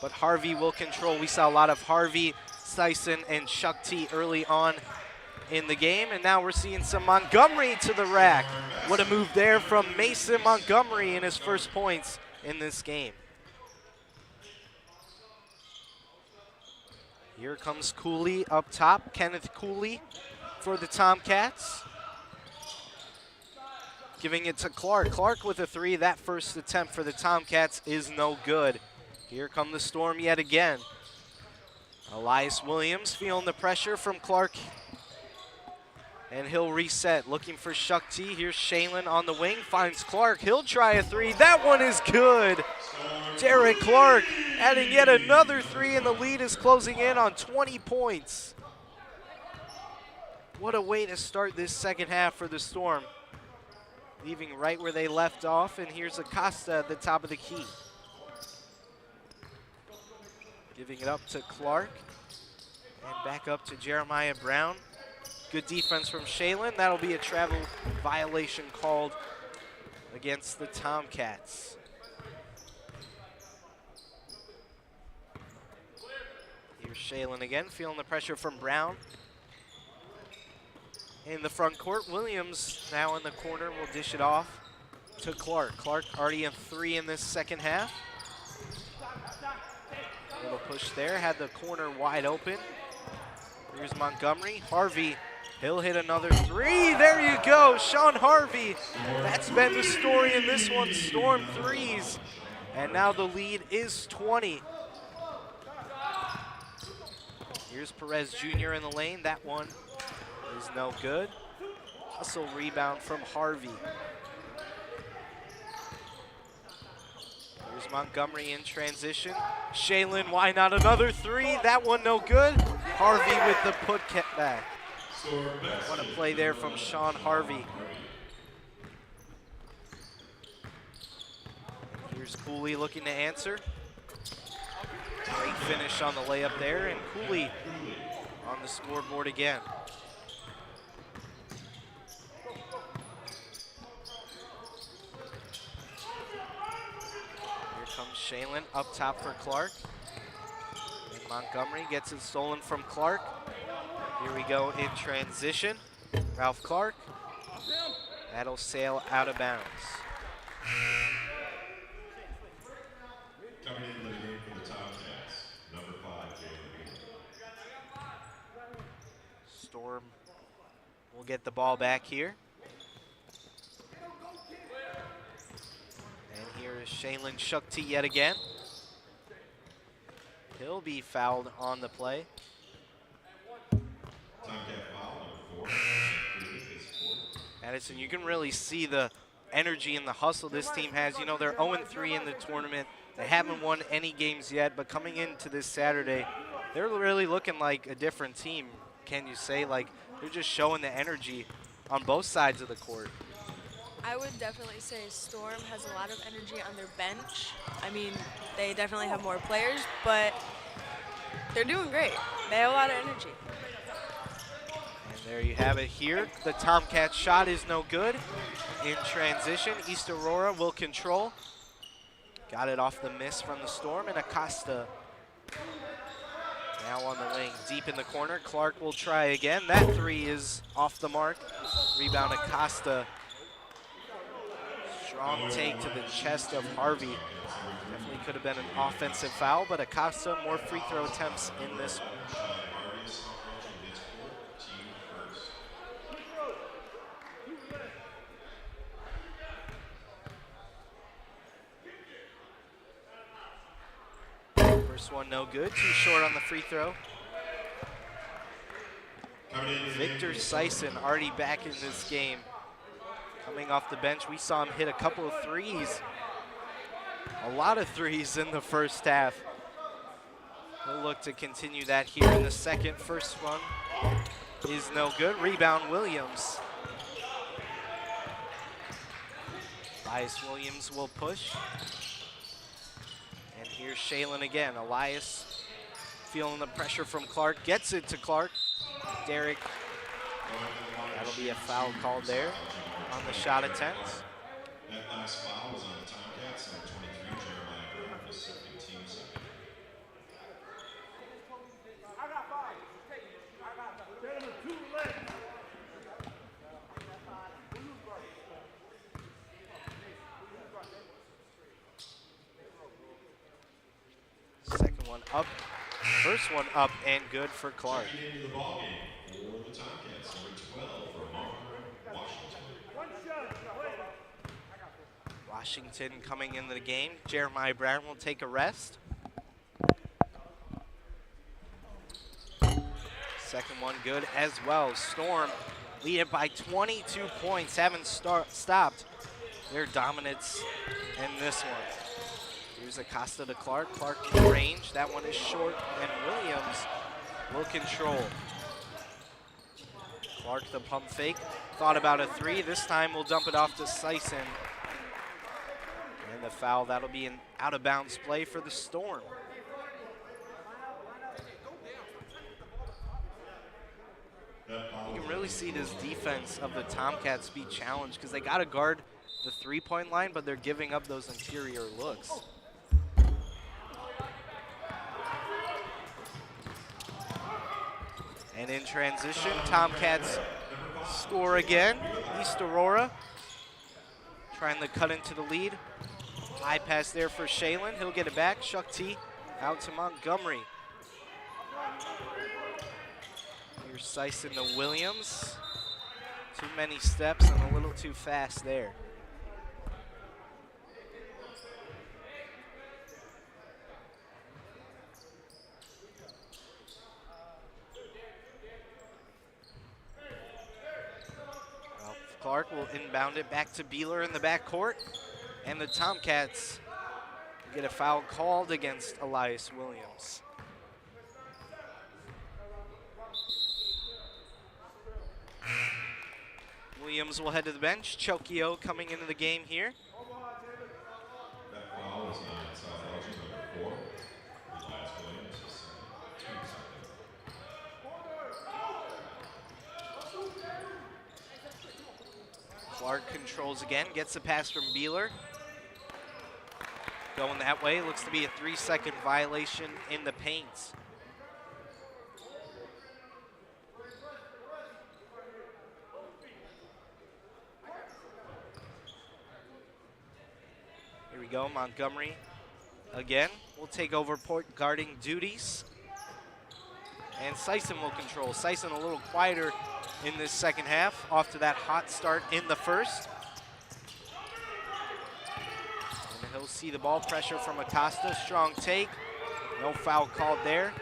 but Harvey will control. We saw a lot of Harvey, Sison, and Shakti early on in the game, and now we're seeing some Montgomery to the rack. What a move there from Mason Montgomery in his first points in this game. Here comes Cooley up top, Kenneth Cooley for the Tomcats. Giving it to Clark. Clark with a three. That first attempt for the Tomcats is no good. Here come the Storm yet again. Elias Williams feeling the pressure from Clark. And he'll reset, looking for Shakti. Here's Shaylin on the wing, finds Clark. He'll try a three. That one is good. Derek Clark adding yet another three, and the lead is closing in on 20 points. What a way to start this second half for the Storm. Leaving right where they left off, and here's Acosta at the top of the key. Giving it up to Clark, and back up to Jeremiah Brown. Good defense from Shaylin. That'll be a travel violation called against the Tomcats. Here's Shaylin again, feeling the pressure from Brown. In the front court, Williams now in the corner will dish it off to Clark. Clark already in three in this second half. Little push there, had the corner wide open. Here's Montgomery. Harvey, he'll hit another three. There you go, Sean Harvey. That's been the story in this one, Storm threes. And now the lead is 20. Here's Perez Jr. in the lane. That one is no good. Hustle rebound from Harvey. Here's Montgomery in transition. Shaylin, why not another three? That one no good. Harvey with the put back. What a play there from Sean Harvey. Here's Cooley looking to answer. Great finish on the layup there, and Cooley on the scoreboard again. Shaylin up top for Clark. And Montgomery gets it stolen from Clark. Here we go in transition. Ralph Clark. That'll sail out of bounds. Coming into the game for the Tomcats, number 5, Jalen. Storm will get the ball back here. Here is Shaylin Shakti yet again. He'll be fouled on the play. Tomcat foul, number 4. Addison, you can really see the energy and the hustle this team has. You know, they're 0-3 in the tournament. They haven't won any games yet, but coming into this Saturday, they're really looking like a different team, can you say? Like, they're just showing the energy on both sides of the court. I would definitely say Storm has a lot of energy on their bench. I mean, they definitely have more players, but they're doing great. They have a lot of energy. And there you have it here. The Tomcats shot is no good. In transition, East Aurora will control. Got it off the miss from the Storm, and Acosta now on the wing, deep in the corner. Clark will try again. That three is off the mark. Rebound Acosta. Strong take to the chest of Harvey. Definitely could have been an offensive foul, but Acosta more free throw attempts in this one. First one no good, too short on the free throw. Victor Sison already back in this game. Coming off the bench, we saw him hit a couple of threes. A lot of threes in the first half. He'll look to continue that here in the second. First one is no good. Rebound Williams. Elias Williams will push. And here's Shaylin again. Elias feeling the pressure from Clark. Gets it to Clark. Derek. That'll be a foul called there on the shot attempts. That last foul was on the Tomcats, number 23, Jeremiah Brown, was second team second. Second one up. First one up and good for Clark. Second into the ballgame for the Tomcats, number 12, Ramon Washington. Washington coming into the game. Jeremiah Brown will take a rest. Second one good as well. Storm lead it by 22 points. Haven't stopped their dominance in this one. Here's Acosta to Clark. Clark in range. That one is short, and Williams will control. Clark the pump fake. Thought about a three. This time we'll dump it off to Sison. And the foul, that'll be an out-of-bounds play for the Storm. You can really see this defense of the Tomcats be challenged because they got to guard the three-point line, but they're giving up those interior looks. And in transition, Tomcats score again. East Aurora trying to cut into the lead. High pass there for Shaylin. He'll get it back. Shakti out to Montgomery. Here's Sison to Williams. Too many steps and a little too fast there. Clark will inbound it back to Beeler in the backcourt. And the Tomcats get a foul called against Elias Williams. Williams will head to the bench. Chokio coming into the game here. That foul was on South Elgin, number 4. Elias Williams is second. Clark controls again, gets a pass from Beeler. Going that way, looks to be a 3-second violation in the paint. Here we go, Montgomery again will take over port guarding duties. And Sison will control. Sison a little quieter in this second half, off to that hot start in the first. And he'll see the ball pressure from Acosta. Strong take. No foul called there.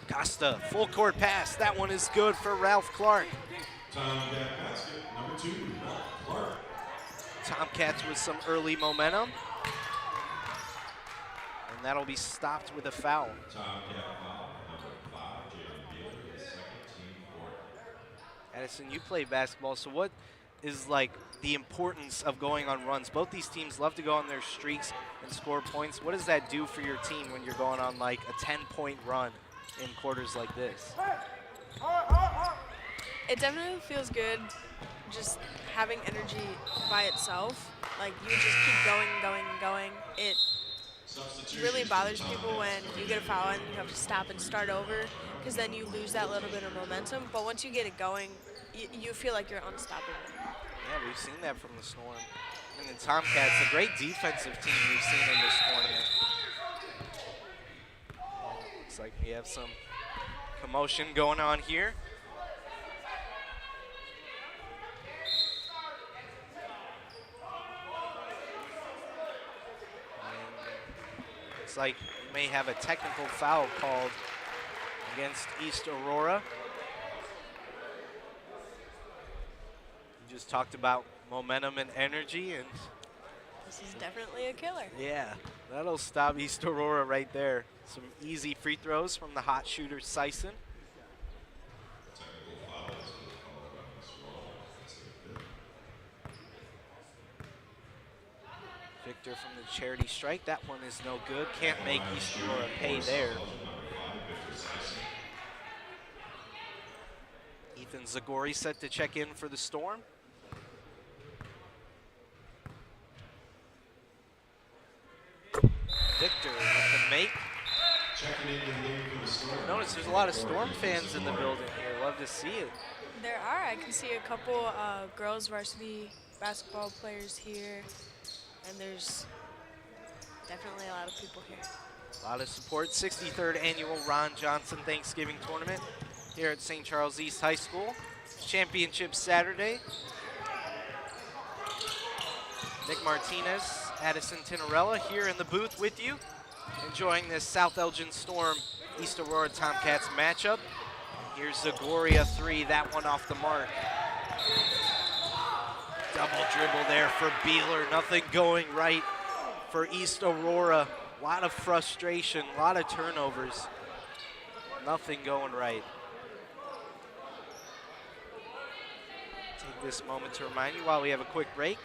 Acosta, full court pass. That one is good for Ralph Clark. Tomcat basket, number 2, Ralph Clark. Tomcats with some early momentum. And that'll be stopped with a foul. Addison, you play basketball, so what is like the importance of going on runs? Both these teams love to go on their streaks and score points. What does that do for your team when you're going on like a 10-point run in quarters like this? It definitely feels good just having energy by itself. Like, you just keep going, going, going. It really bothers people when you get a foul and you have to stop and start over, because then you lose that little bit of momentum. But once you get it going, you feel like you're unstoppable. Yeah, we've seen that from the Storm. And the Tomcats, a great defensive team we've seen in this tournament. Looks like we have some commotion going on here. Looks like we may have a technical foul called against East Aurora. We just talked about momentum and energy, and This is definitely a killer. yeah, that'll stop East Aurora right there. Some easy free throws from the hot shooter Sison. Victor from the charity strike. That one is no good. Can't make East Aurora pay there. Ethan Zagori set to check in for the Storm. Victor with the make. Notice there's a lot of Storm fans in the building here. Love to see it. There are. I can see a couple girls varsity basketball players here, and there's definitely a lot of people here. A lot of support. 63rd annual Ron Johnson Thanksgiving Tournament here at St. Charles East High School. Championship Saturday. Nick Martinez, Addison Tinarella here in the booth with you, enjoying this South Elgin Storm East Aurora Tomcats matchup. Here's Zagoria 3, that one off the mark. Double dribble there for Beeler, nothing going right for East Aurora. A lot of frustration, a lot of turnovers, nothing going right. Take this moment to remind you while we have a quick break.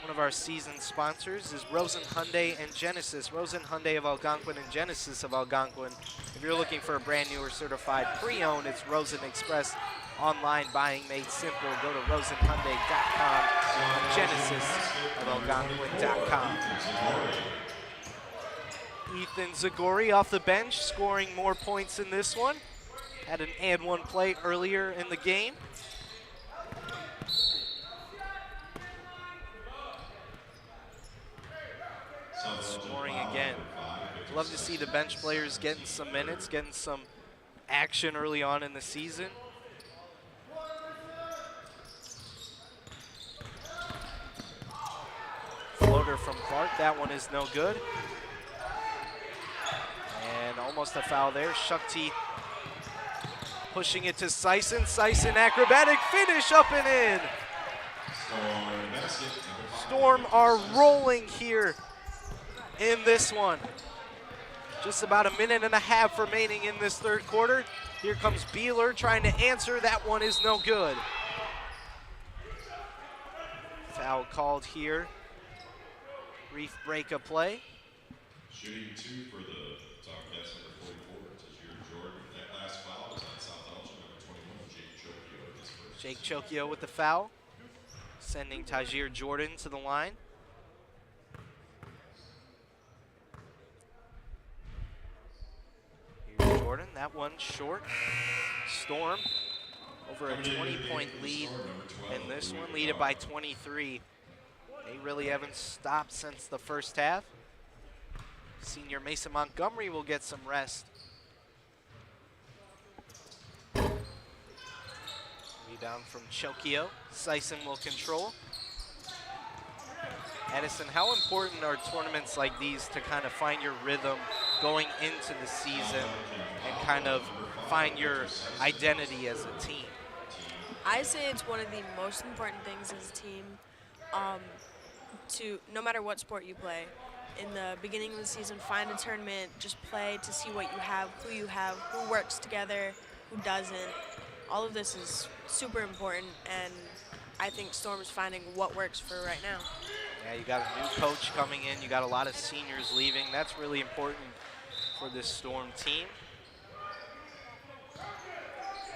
One of our season sponsors is Rosen Hyundai and Genesis. Rosen Hyundai of Algonquin and Genesis of Algonquin. If you're looking for a brand new or certified pre-owned, it's Rosen Express. Online buying made simple. Go to rosenhyundai.com and Genesis of Algonquin.com. Ethan Zagori off the bench, scoring more points in this one. Had an and one play earlier in the game. Scoring again. Love to see the bench players getting some minutes, getting some action early on in the season. Floater from Clark, that one is no good. And almost a foul there. Shukti pushing it to Sison. Sison, acrobatic finish, up and in. Storm are rolling here in this one. Just about a minute and a half remaining in this third quarter. Here comes Beeler trying to answer. That one is no good. Foul called here. Brief break of play. Shooting 2 for the Tomcats, number 44, Tajir Jordan. That last foul was on South Elgin, number 21, Jake Chokio. His first. Jake Chokio with the foul, sending Tajir Jordan to the line. Here's Jordan, that one short. Storm over a 20-point lead in this one, lead it by 23. They really haven't stopped since the first half. Senior Mason Montgomery will get some rest. Rebound from Chokio. Sison will control. Edison, how important are tournaments like these to kind of find your rhythm going into the season and kind of find your identity as a team? I say it's one of the most important things as a team. to, no matter what sport you play, in the beginning of the season, find a tournament, just play to see what you have, who works together, who doesn't. All of this is super important, and I think Storm is finding what works for right now. Yeah, you got a new coach coming in. You got a lot of seniors leaving. That's really important for this Storm team.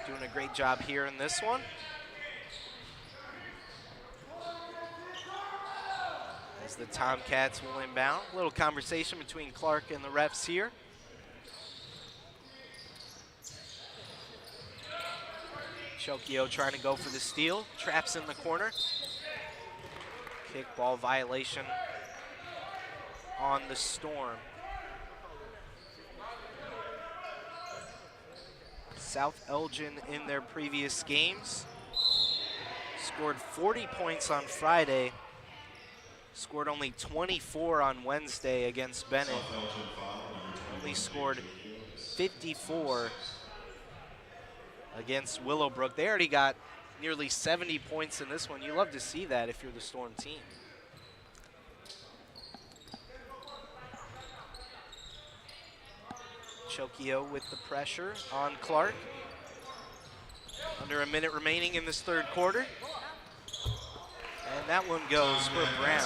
Doing a great job here in this one. As the Tomcats will inbound. A little conversation between Clark and the refs here. Chokio trying to go for the steal. Traps in the corner. Kickball violation on the Storm. South Elgin in their previous games scored 40 points on Friday, scored only 24 on Wednesday against Bennett, only scored 54 against Willowbrook. They already got nearly 70 points in this one. You love to see that if you're the Storm team. Chokio with the pressure on Clark. Under a minute remaining in this third quarter. And that one goes for Brown.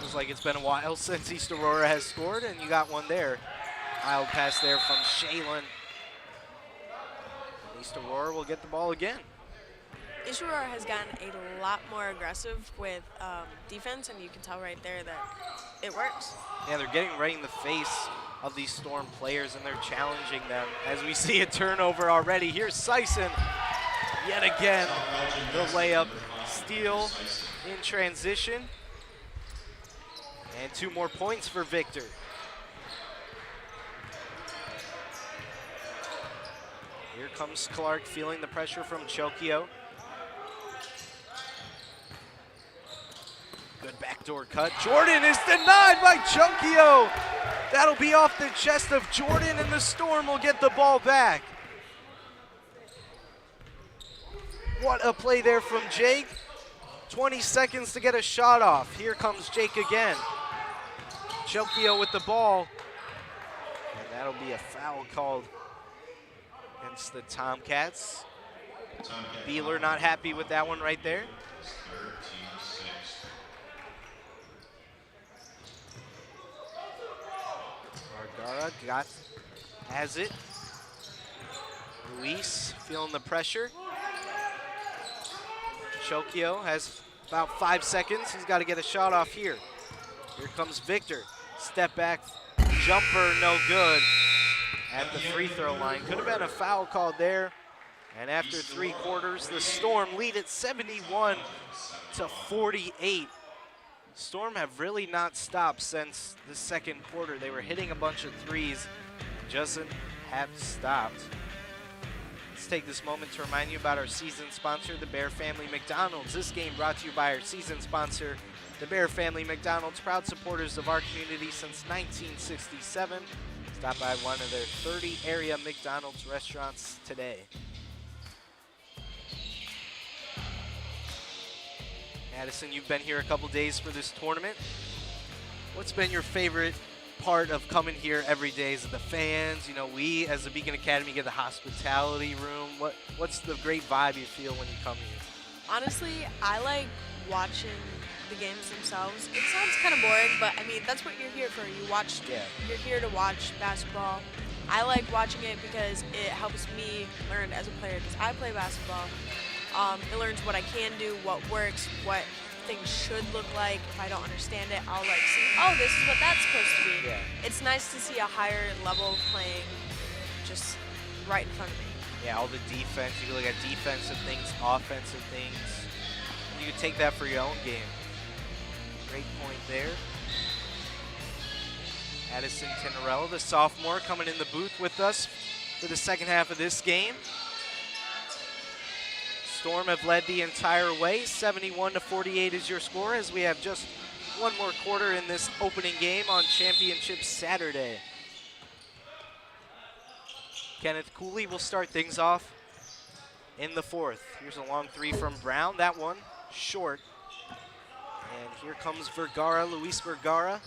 Looks like it's been a while since East Aurora has scored, and you got one there. Wild pass there from Shaylin. East Aurora will get the ball again. East Aurora has gotten a lot more aggressive with defense, and you can tell right there that it works. Yeah, they're getting right in the face of these Storm players, and they're challenging them. As we see a turnover already. Here's Sison. Yet again, the layup steal in transition. And 2 more points for Victor. Here comes Clark, feeling the pressure from Chokio. Good backdoor cut. Jordan is denied by Chokio. That'll be off the chest of Jordan, and the Storm will get the ball back. What a play there from Jake. 20 seconds to get a shot off. Here comes Jake again. Chokio with the ball. And that'll be a foul called against the Tomcats. Beeler not happy with that one right there. Vergara has it. Luis feeling the pressure. Chokio has about 5 seconds. He's got to get a shot off here. Here comes Victor. Step back, jumper, no good. At the free throw line. Could have been a foul called there. And after 3 quarters, the Storm lead at 71 to 48. Storm have really not stopped since the second quarter. They were hitting a bunch of threes, just have stopped. Let's take this moment to remind you about our season sponsor, the Bear Family McDonald's. This game brought to you by our season sponsor, the Bear Family McDonald's, proud supporters of our community since 1967. Stop by one of their 30 area McDonald's restaurants today. Addison, you've been here a couple days for this tournament. What's been your favorite part of coming here every day? Is it the fans? You know, we as the Beacon Academy get the hospitality room. What's the great vibe you feel when you come here? Honestly, I like watching the games themselves. It sounds kind of boring, but I mean, that's what you're here for. You're here to watch basketball. I like watching it because it helps me learn as a player, because I play basketball. It learns what I can do, what works, what things should look like. If I don't understand it, I'll like see, oh, this is what that's supposed to be. Yeah. It's nice to see a higher level of playing just right in front of me. Yeah, all the defense. You can look at defensive things, offensive things. You can take that for your own game. Great point there. Addison Tinarella, the sophomore, coming in the booth with us for the second half of this game. Storm have led the entire way. 71 to 48 is your score, as we have just one more quarter in this opening game on Championship Saturday. Kenneth Cooley will start things off in the fourth. Here's a long 3 from Brown. That one short. And here comes Vergara, Luis Vergara.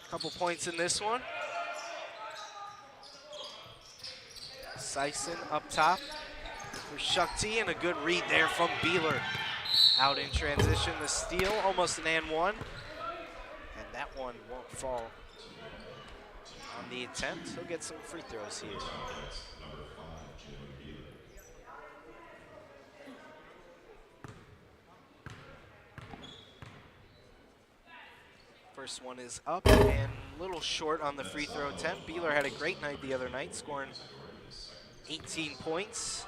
Couple points in this one. Sison up top for Shakti, and a good read there from Beeler. Out in transition, the steal, almost an and one. And that one won't fall on the attempt. He'll get some free throws here. First one is up and a little short on the free throw attempt. Beeler had a great night the other night, scoring 18 points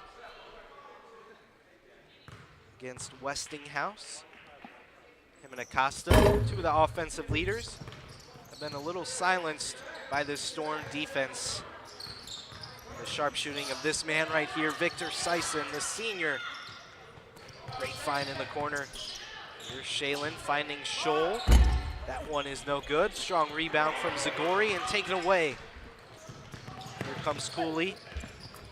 against Westinghouse. Him and Acosta, two of the offensive leaders, have been a little silenced by this Storm defense. The sharpshooting of this man right here, Victor Sison, the senior. Great find in the corner. Here's Shalen finding Scholl. That one is no good. Strong rebound from Zagori and taken away. Here comes Cooley.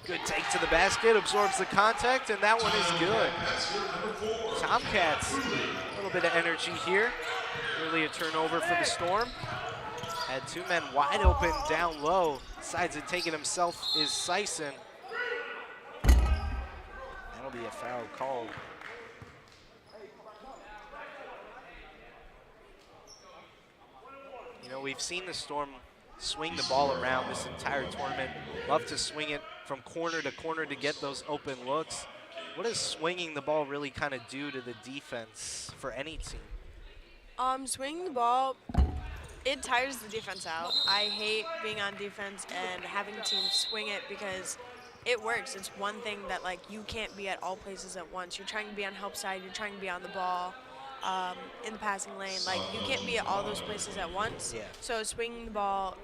Good take to the basket, absorbs the contact, and that one is good. Tomcats, a little bit of energy here. Really a turnover for the Storm. Had two men wide open down low. Decides to take it himself is Sison. That'll be a foul called. You know, we've seen the Storm swing the ball around this entire tournament. Love to swing it from corner to get those open looks. What does swinging the ball really kind of do to the defense for any team? Swinging the ball, it tires the defense out. I hate being on defense and having teams swing it because it works. It's one thing that, like, you can't be at all places at once. You're trying to be on help side, you're trying to be on the ball, in the passing lane. Like, you can't be at all those places at once. Yeah. So swinging the ball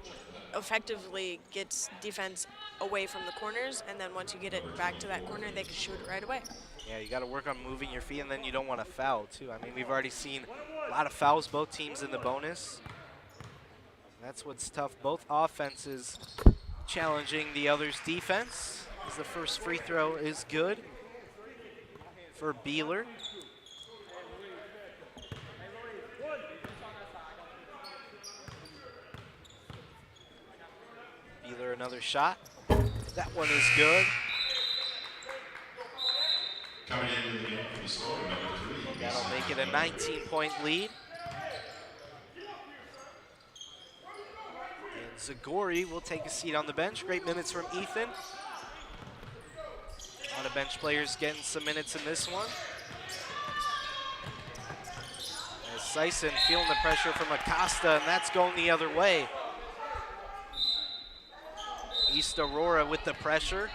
effectively gets defense away from the corners, and then once you get it back to that corner, they can shoot it right away. Yeah, you got to work on moving your feet, and then you don't want to foul, too. I mean, we've already seen a lot of fouls, both teams in the bonus. That's what's tough. Both offenses challenging the other's defense, as the first free throw is good for Beeler. Beeler, another shot. That one is good. Coming into the game for the Storm, number 3. That'll make it a 19-point lead. And Zagori will take a seat on the bench. Great minutes from Ethan. A lot of bench players getting some minutes in this one. As Sison feeling the pressure from Acosta, and that's going the other way. East Aurora with the pressure.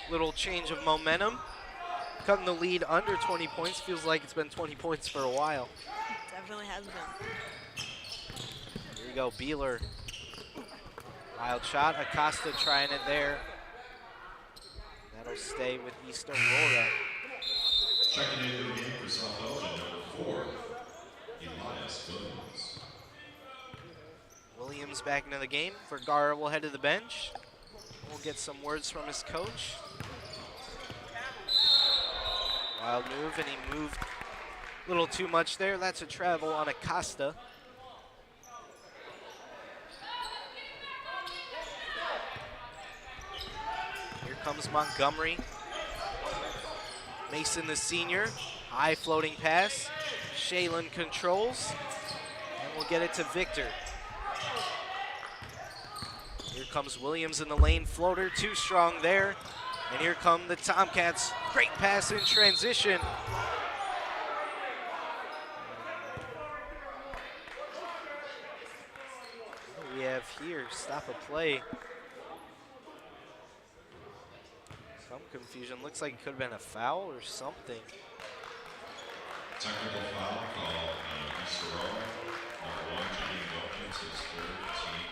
Little change of momentum. Cutting the lead under 20 points. Feels like it's been 20 points for a while. Definitely has been. Here we go, Beeler. Wild shot, Acosta trying it there. That'll stay with East Aurora. Checking into the game for South Elgin, number 4, Elias Williams. Williams back into the game. Vergara will head to the bench. We'll get some words from his coach. Wild move, and he moved a little too much there. That's a travel on Acosta. Here comes Montgomery. Mason, the senior. High floating pass. Shalen controls. And we'll get it to Victor. Here comes Williams in the lane, floater, too strong there. And here come the Tomcats. Great pass in transition. What do we have here? Stop a play. Some confusion. Looks like it could have been a foul or something. Technical foul called East Aurora. Number 1, Jimmy Wilkins, his 3rd, team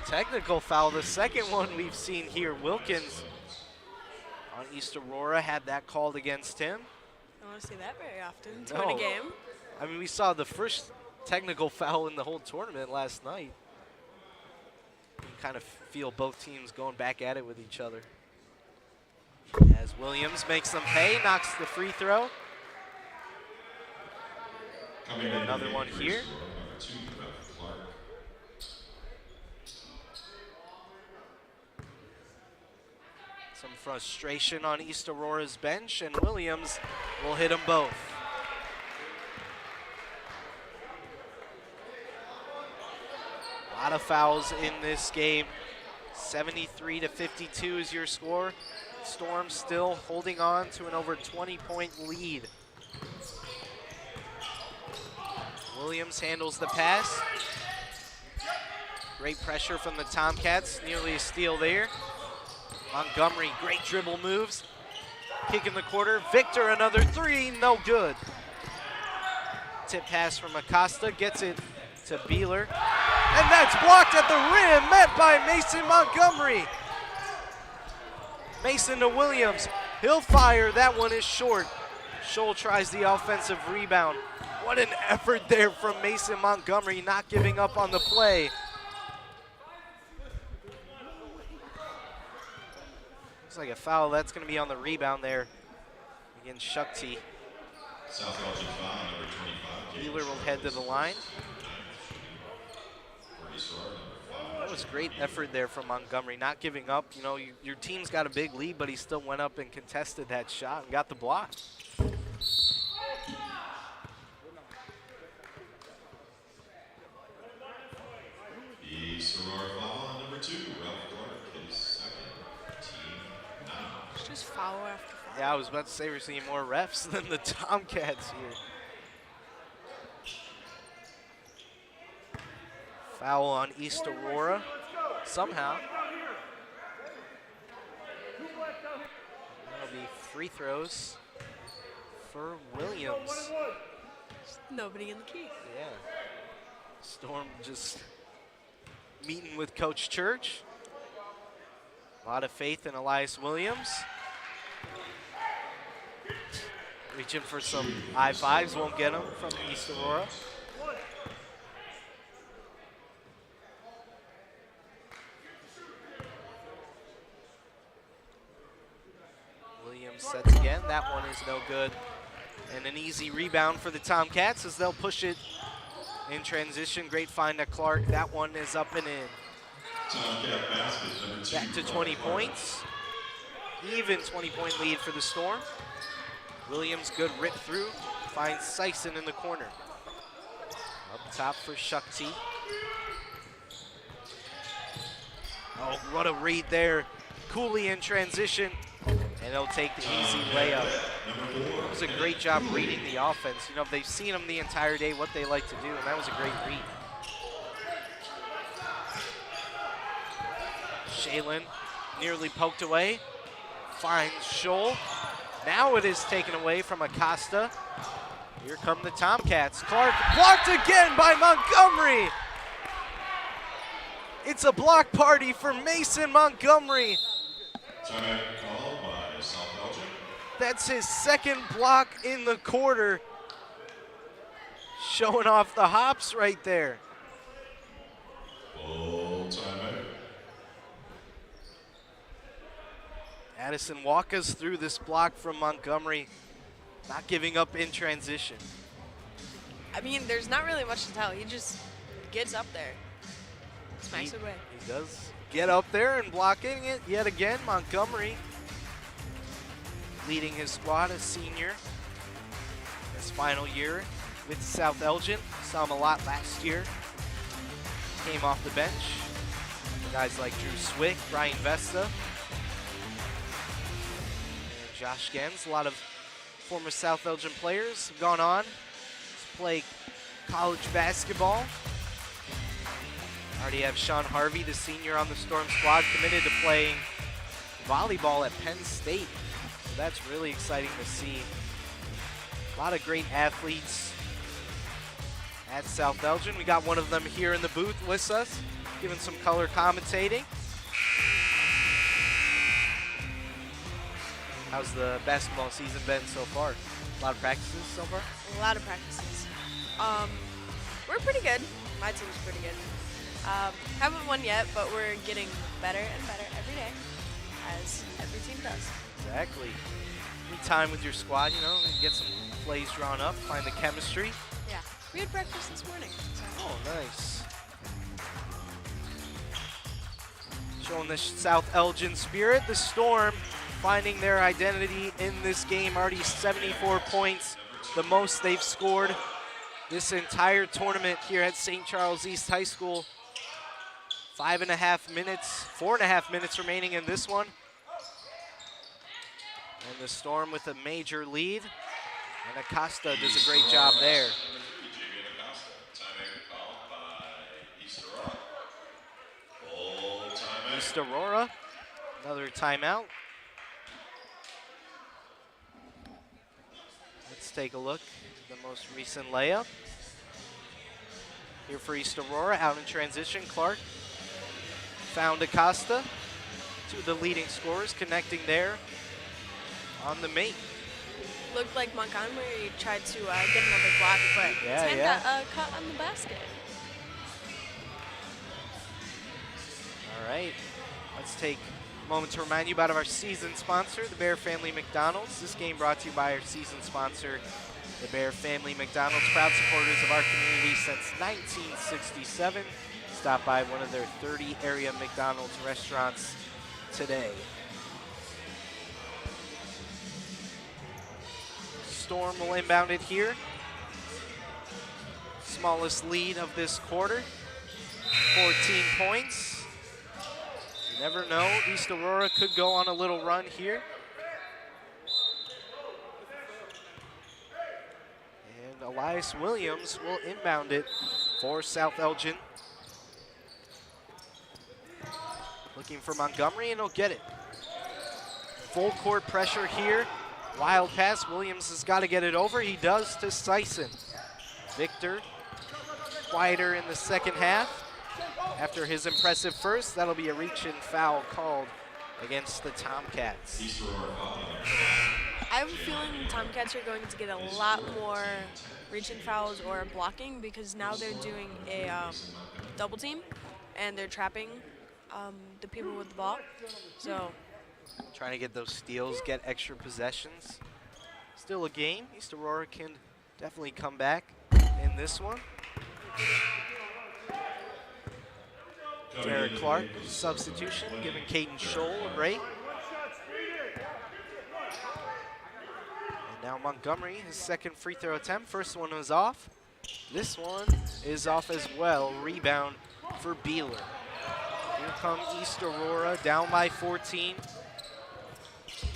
8. Technical foul, the second one we've seen here. Wilkins on East Aurora had that called against him. I don't want to see that very often to No. win a game. I mean, we saw the first technical foul in the whole tournament last night. You kind of feel both teams going back at it with each other. As Williams makes them pay, knocks the free throw. Coming in Another one here. Number 2, Ralph Clark. Some frustration on East Aurora's bench, and Williams will hit them both. A lot of fouls in this game. 73-52 is your score. Storm still holding on to an over 20-point lead. Williams handles the pass. Great pressure from the Tomcats, nearly a steal there. Montgomery, great dribble moves. Kick in the quarter. Victor, another three, no good. Tip pass from Acosta, gets it to Beeler. And that's blocked at the rim, met by Mason Montgomery. Mason to Williams. He'll fire, that one is short. Scholl tries the offensive rebound. What an effort there from Mason Montgomery, not giving up on the play. Looks like a foul. That's going to be on the rebound there against Shukti. South Elgin foul, number 25. Wheeler will head to the line. That was great effort there from Montgomery, not giving up. You know, your team's got a big lead, but he still went up and contested that shot and got the block. East Aurora foul on number 2, Ralph Clark, his second, team 9. It's just foul after foul. Yeah, I was about to say we're seeing more refs than the Tomcats here. Foul on East Aurora, somehow. That'll be free throws for Williams. Nobody in the key. Yeah. Storm just meeting with Coach Church. A lot of faith in Elias Williams. Reaching for some high fives, won't get them from East Aurora. Williams sets again, that one is no good. And an easy rebound for the Tomcats as they'll push it in transition. Great find to Clark, that one is up and in. Tomcat basket, number 2. Back to 20 points. Even 20-point lead for the Storm. Williams, good rip through. Finds Sison in the corner. Up top for Shukti. Oh, what a read there. Cooley in transition. And they'll take the easy layup. It was a great job reading the offense. You know, they've seen them the entire day, what they like to do, and that was a great read. Shalen nearly poked away. Finds Scholl. Now it is taken away from Acosta. Here come the Tomcats. Clark blocked again by Montgomery. It's a block party for Mason Montgomery. Timeout called by South Elgin. That's his second block in the quarter. Showing off the hops right there. Full timeout. Addison, walk us through this block from Montgomery. Not giving up in transition. I mean, there's not really much to tell. He just gets up there, smacks it away. He does get up there and blocking it yet again. Montgomery leading his squad, a senior. His final year with South Elgin. Saw him a lot last year. Came off the bench. Guys like Drew Swick, Brian Vesta, and Josh Gens. A lot of former South Elgin players have gone on to play college basketball. Already have Sean Harvey, the senior on the Storm squad, committed to playing volleyball at Penn State. So that's really exciting to see. A lot of great athletes at South Elgin. We got one of them here in the booth with us, giving some color commentating. How's the basketball season been so far? A lot of practices so far? A lot of practices. We're pretty good. My team's pretty good. Haven't won yet, but we're getting better and better every day, as every team does. Exactly. Need time with your squad, you know, and get some plays drawn up, find the chemistry. Yeah. We had breakfast this morning. So. Oh, nice. Showing the South Elgin spirit. The Storm finding their identity in this game. Already 74 points, the most they've scored this entire tournament here at St. Charles East High School. 4.5 minutes remaining in this one. And the Storm with a major lead. And Acosta does a great job there. East Aurora, another timeout. Let's take a look at the most recent layup. Here for East Aurora, out in transition, Clark found Acosta. Two of the leading scorers connecting there on the make. Looked like Montgomery tried to get another block, but his hand got caught on the basket. All right, let's take a moment to remind you about our season sponsor, the Bear Family McDonald's. This game brought to you by our season sponsor, the Bear Family McDonald's, proud supporters of our community since 1967. Stop by one of their 30 area McDonald's restaurants today. Storm will inbound it here. Smallest lead of this quarter, 14 points. You never know, East Aurora could go on a little run here. And Elias Williams will inbound it for South Elgin. Looking for Montgomery, and he'll get it. Full court pressure here. Wild pass, Williams has got to get it over. He does to Sison. Victor, quieter in the second half. After his impressive first, that'll be a reach and foul called against the Tomcats. I have a feeling the Tomcats are going to get a lot more reach and fouls or blocking because now they're doing a double team and they're trapping the people with the ball. So trying to get those steals, get extra possessions. Still a game. East Aurora can definitely come back in this one. Derek Clark, substitution, giving Caden Scholl a break. And now Montgomery, his second free throw attempt. First one was off. This one is off as well. Rebound for Beeler. Here come East Aurora, down by 14.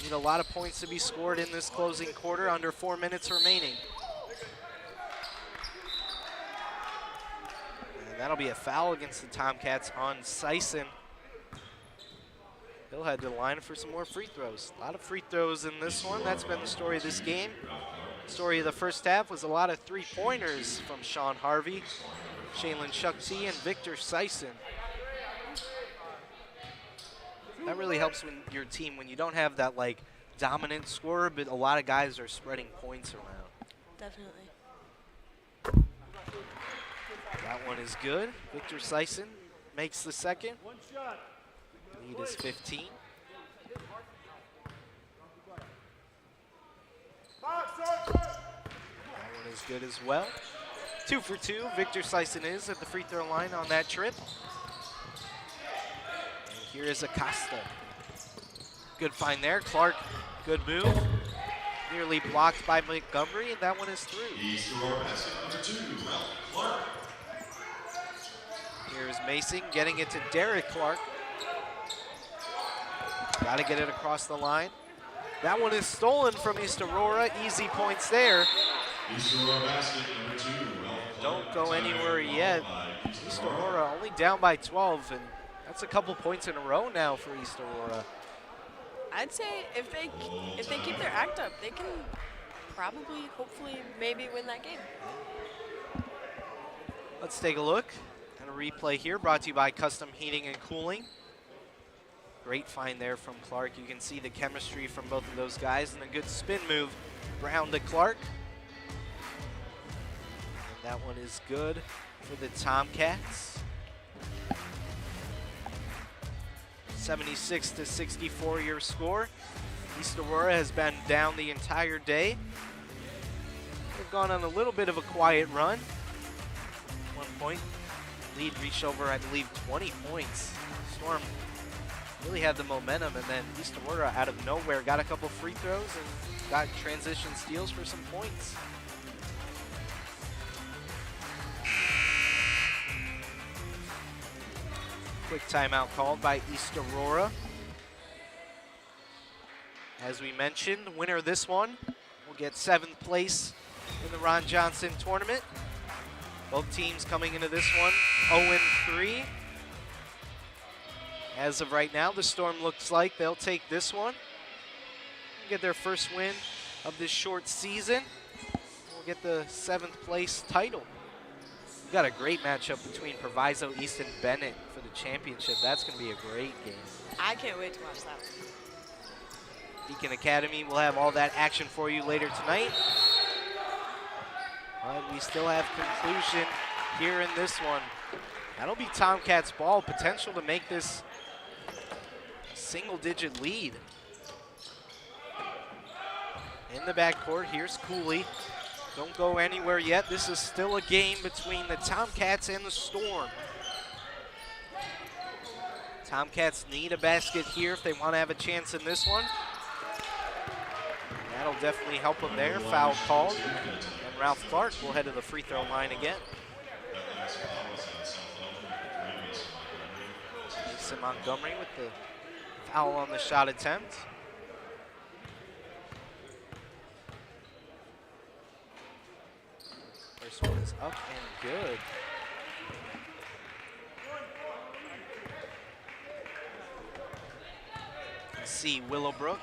Need a lot of points to be scored in this closing quarter, under 4 minutes remaining. And that'll be a foul against the Tomcats on Sison. He'll head to the line for some more free throws. A lot of free throws in this one. That's been the story of this game. The story of the first half was a lot of three-pointers from Sean Harvey, Shaylin Shukti, and Victor Sison. That really helps when your team, when you don't have that like dominant scorer, but a lot of guys are spreading points around. definitely. That one is good. Victor Sison makes the second. Lead is 15. That one is good as well. 2 for 2. Victor Sison is at the free throw line on that trip. Here is Acosta. Good find there. Clark, good move. Nearly blocked by Montgomery, and that one is through. East Aurora basket number 2, Ralph Clark. Here's Mason getting it to Derek Clark. Got to get it across the line. That one is stolen from East Aurora. Easy points there. East Aurora basket number 2, Ralph Clark. Don't go anywhere yet. East Aurora only down by 12, and that's a couple points in a row now for East Aurora. I'd say if they keep their act up, they can probably, hopefully, maybe win that game. Let's take a look at a replay here, brought to you by Custom Heating and Cooling. Great find there from Clark. You can see the chemistry from both of those guys, and a good spin move. Brown to Clark. And that one is good for the Tomcats. 76-64 your score. East Aurora has been down the entire day. They've gone on a little bit of a quiet run. one point. Lead reached over, I believe, 20 points. Storm really had the momentum, and then East Aurora out of nowhere got a couple free throws and got transition steals for some points. Quick timeout called by East Aurora. As we mentioned, the winner of this one will get 7th place in the Ron Johnson tournament. Both teams coming into this one 0-3. As of right now, the Storm looks like they'll take this one, get their first win of this short season. We'll get the 7th place title. We've got a great matchup between Proviso East and Bennett for the championship. That's going to be a great game. I can't wait to watch that one. Beacon Academy will have all that action for you later tonight. But we still have conclusion here in this one. That'll be Tomcats ball. Potential to make this a single-digit lead. In the backcourt, here's Cooley. Don't go anywhere yet. This is still a game between the Tomcats and the Storm. Tomcats need a basket here if they want to have a chance in this one. That'll definitely help them there. Foul called. And Ralph Clark will head to the free throw line again. Mason Montgomery with the foul on the shot attempt. First one is up and good. You can see Willowbrook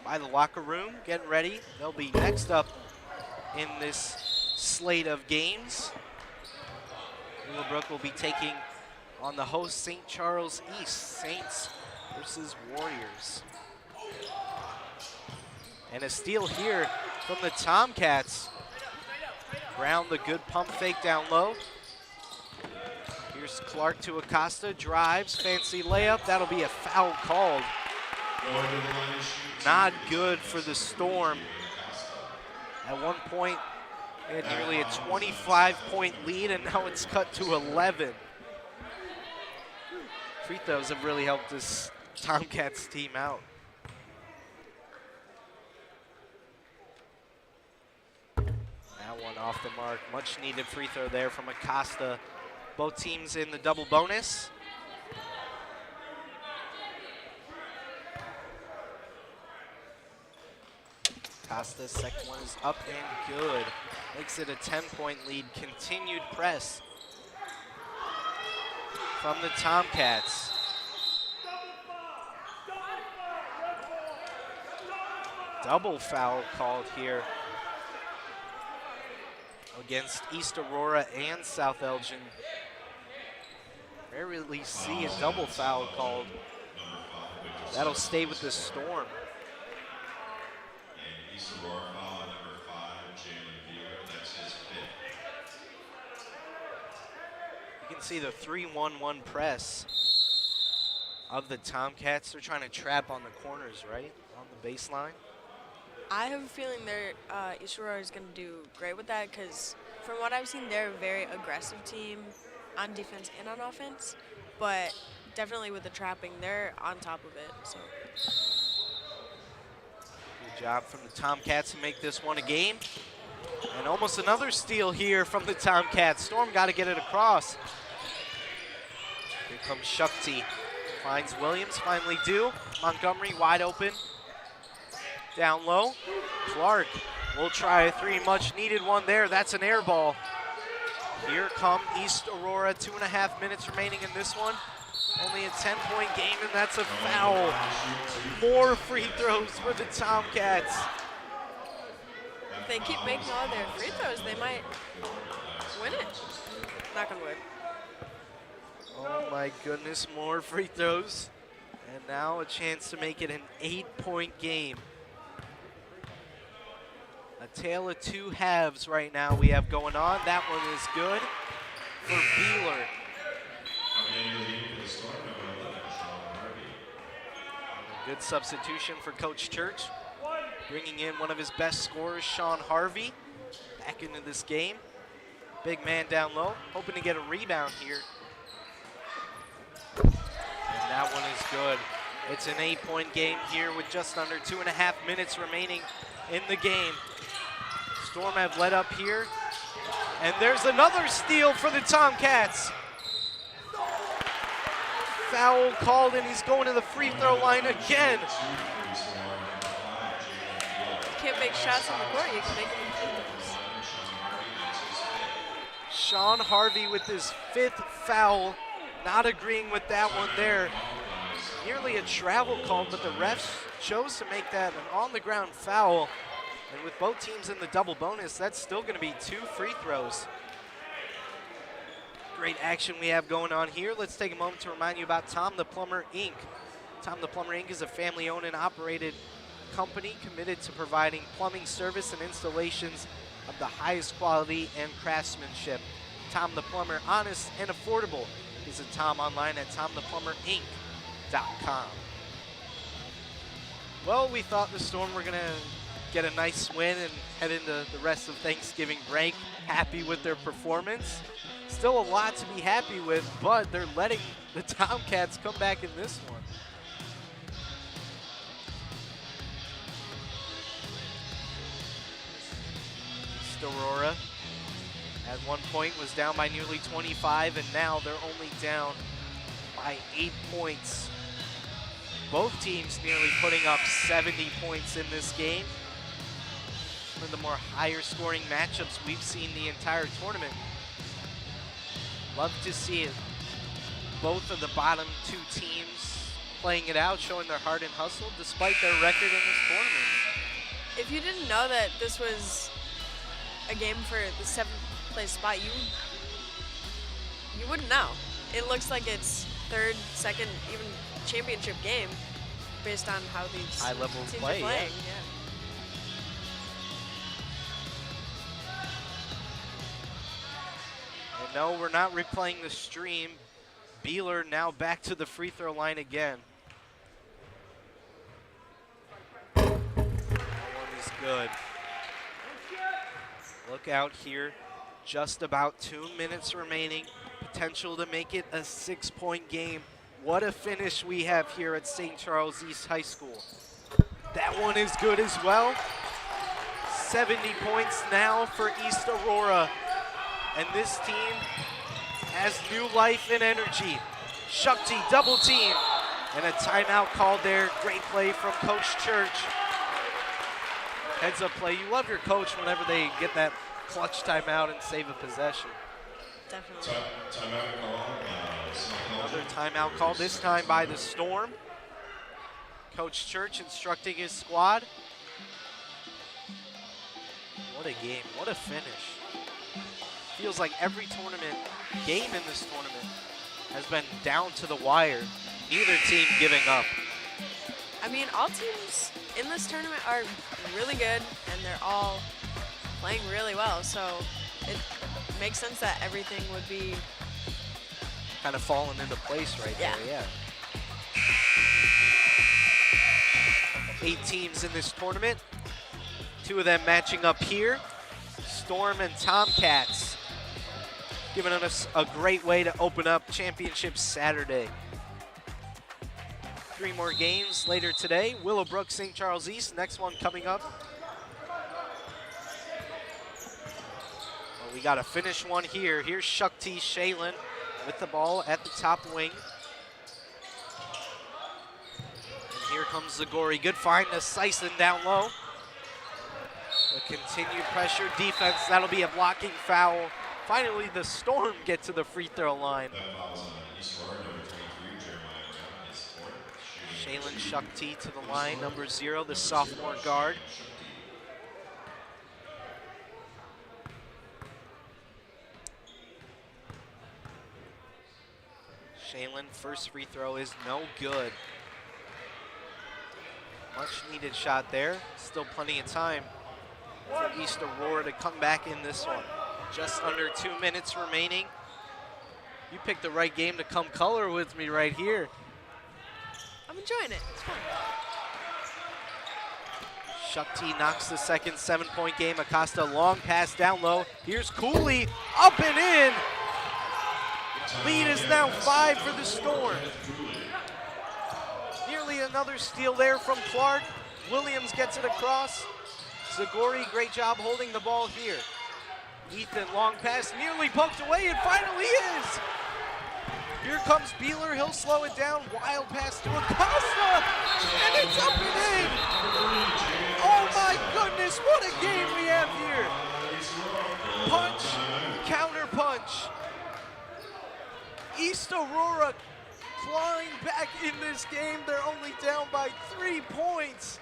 by the locker room, getting ready. They'll be next up in this slate of games. Willowbrook will be taking on the host St. Charles East, Saints versus Warriors. And a steal here from the Tomcats. Brown, the good pump fake down low. Here's Clark to Acosta, drives, fancy layup. That'll be a foul called. Not good for the Storm. At one point, they had nearly a 25-point lead, and now it's cut to 11. Free throws have really helped this Tomcats team out. That one off the mark. Much needed free throw there from Acosta. Both teams in the double bonus. Acosta's second one is up and good. Makes it a 10-point lead. Continued press from the Tomcats. Double foul called here against East Aurora and South Elgin. Rarely see a double foul called. That'll stay with the Storm. And East Aurora foul on number 5, Jalen Beeler. That's his 5th. You can see the 3-1-1 press of the Tomcats. They're trying to trap on the corners, right? On the baseline. I have a feeling East Aurora is going to do great with that because from what I've seen, they're a very aggressive team on defense and on offense, but definitely with the trapping, they're on top of it. So. Good job from the Tomcats to make this one a game. And almost another steal here from the Tomcats. Storm got to get it across. Here comes Shukti. Finds Williams, finally do. Montgomery wide open. Down low. Clark will try a three, much needed one there. That's an air ball. Here come East Aurora, 2.5 minutes remaining in this one. Only a 10-point game, and that's a foul. More free throws for the Tomcats. If they keep making all their free throws, they might win it. Knock on wood. Oh my goodness, more free throws. And now a chance to make it an 8-point game. A tale of two halves right now we have going on. That one is good for Beeler. A good substitution for Coach Church. Bringing in one of his best scorers, Sean Harvey, back into this game. Big man down low, hoping to get a rebound here. And that one is good. It's an 8-point game here with just under 2.5 minutes remaining in the game. Storm have led up here. And there's another steal for the Tomcats. Foul called, and he's going to the free throw line again. You can't make shots on the court, you can make them in free throws. Sean Harvey with his 5th foul. Not agreeing with that one there. Nearly a travel call, but the refs chose to make that an on-the-ground foul. And with both teams in the double bonus, that's still going to be 2 free throws. Great action we have going on here. Let's take a moment to remind you about Tom the Plumber, Inc. Tom the Plumber, Inc. is a family-owned and operated company committed to providing plumbing service and installations of the highest quality and craftsmanship. Tom the Plumber, honest and affordable. Visit Tom online at tomtheplumber.inc.com. Well, we thought the Storm were going to get a nice win and head into the rest of Thanksgiving break happy with their performance. Still a lot to be happy with, but they're letting the Tomcats come back in this one. East Aurora at one point was down by nearly 25, and now they're only down by 8 points. Both teams nearly putting up 70 points in this game. One of the more higher scoring matchups we've seen the entire tournament. Love to see it. Both of the bottom 2 teams playing it out, showing their heart and hustle despite their record in this tournament. If you didn't know that this was a game for the 7th place spot, you wouldn't know. It looks like it's 3rd, 2nd, even championship game based on how these high level teams play, are playing. yeah. And no, we're not replaying the stream. Beeler now back to the free throw line again. That one is good. Look out here. Just about 2 minutes remaining. Potential to make it a 6-point game. What a finish we have here at St. Charles East High School. That one is good as well. 70 points now for East Aurora. And this team has new life and energy. Shakti double team. And a timeout called there. Great play from Coach Church. Heads up play. You love your coach whenever they get that clutch timeout and save a possession. Definitely. Timeout call. Another timeout call, this time by the Storm. Coach Church instructing his squad. What a game, what a finish. Feels like every tournament, game in this tournament, has been down to the wire. Neither team giving up. I mean, all teams in this tournament are really good, and they're all playing really well, so it makes sense that everything would be kind of falling into place right there, yeah. 8 teams in this tournament. 2 of them matching up here. Storm and Tomcats. Giving us a great way to open up Championship Saturday. 3 more games later today. Willowbrook, St. Charles East, next one coming up. Well, we got to finish one here. Here's Shakti Shaylin with the ball at the top wing. And here comes Zagori. Good find to Sison down low. The continued pressure defense, that'll be a blocking foul. Finally, the Storm get to the free throw line. Shaylin Shakti to the line, number 0, the sophomore guard. Shaylin, first free throw is no good. Much needed shot there. Still plenty of time for East Aurora to come back in this one. Just under 2 minutes remaining. You picked the right game to come color with me right here. I'm enjoying it. It's fun. Shakti knocks the second 7-point game. Acosta long pass down low. Here's Cooley, up and in. Lead is now 5 for the Storm. Nearly another steal there from Clark. Williams gets it across. Zagori, great job holding the ball here. Ethan, long pass, nearly poked away, and finally is. Here comes Beeler, he'll slow it down. Wild pass to Acosta, and it's up and in. Oh my goodness, what a game we have here. Punch, counter punch. East Aurora clawing back in this game. They're only down by 3 points.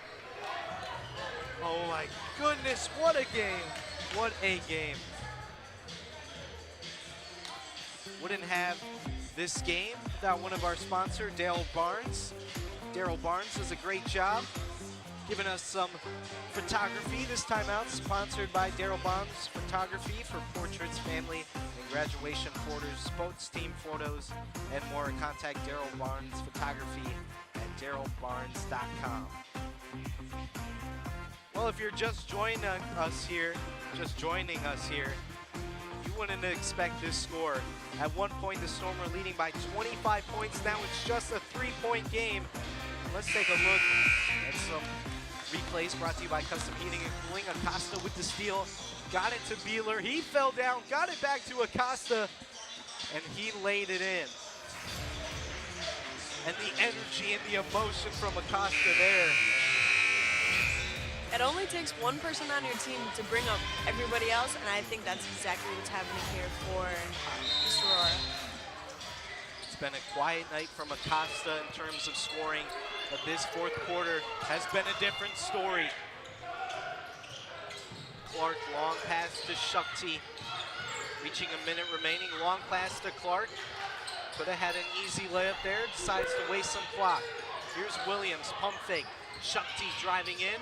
Oh my goodness, what a game. What a game. Wouldn't have this game without one of our sponsors, Daryl Barnes. Daryl Barnes does a great job giving us some photography this time out, sponsored by Daryl Barnes Photography for portraits, family, and graduation photos, sports team photos, and more. Contact Daryl Barnes Photography at darylbarnes.com. Well, if you're just joining us here, you wouldn't expect this score. At one point, the Storm were leading by 25 points. Now it's just a 3-point game. Let's take a look at some replays brought to you by Custom Heating and Cooling. Acosta with the steal, got it to Beeler. He fell down, got it back to Acosta, and he laid it in. And the energy and the emotion from Acosta there. It only takes one person on your team to bring up everybody else, and I think that's exactly what's happening here for East Aurora. It's been a quiet night from Acosta in terms of scoring, but this fourth quarter has been a different story. Clark, long pass to Shakti. Reaching a minute remaining, long pass to Clark. Could have had an easy layup there, decides to waste some clock. Here's Williams, pump fake. Shakti driving in,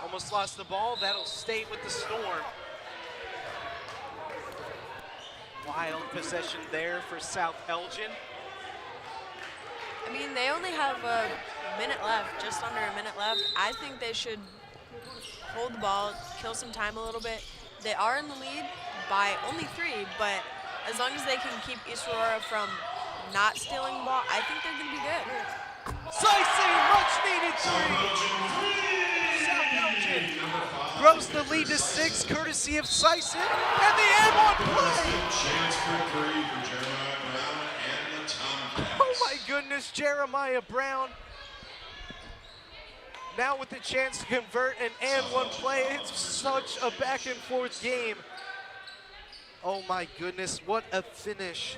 almost lost the ball. That'll stay with the Storm. Wild possession there for South Elgin. I mean, they only have a minute left, just under a minute left. I think they should hold the ball, kill some time a little bit. They are in the lead by only 3, but as long as they can keep East Aurora from not stealing the ball, I think they're going to be good. Slicing, much needed 3. South Elgin grows the lead to 6, courtesy of Sison, and the and one play. Chance for 3 for Jeremiah Brown and the Tomcats. Oh my goodness, Jeremiah Brown. Now with the chance to convert an and one play. It's such a back and forth game. Oh my goodness, what a finish.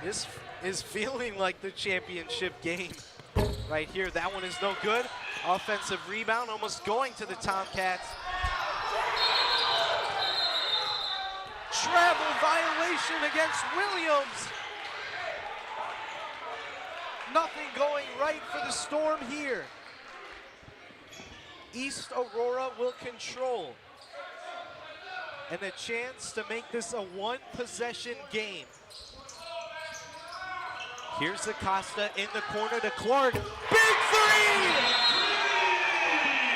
This is feeling like the championship game right here. That one is no good. Offensive rebound, almost going to the Tomcats. Travel violation against Williams. Nothing going right for the Storm here. East Aurora will control. And a chance to make this a 1-possession game. Here's Acosta in the corner to Clark. Big 3!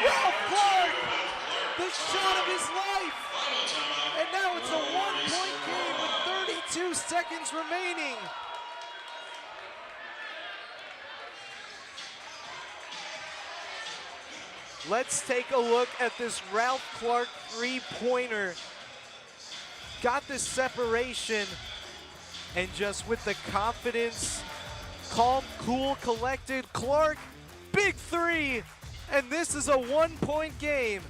Ralph Clark! The shot of his life! And now it's a 1-point game with 32 seconds remaining. Let's take a look at this Ralph Clark 3-pointer. Got the separation, and just with the confidence, calm, cool, collected, Clark, big 3, and this is a 1-point game.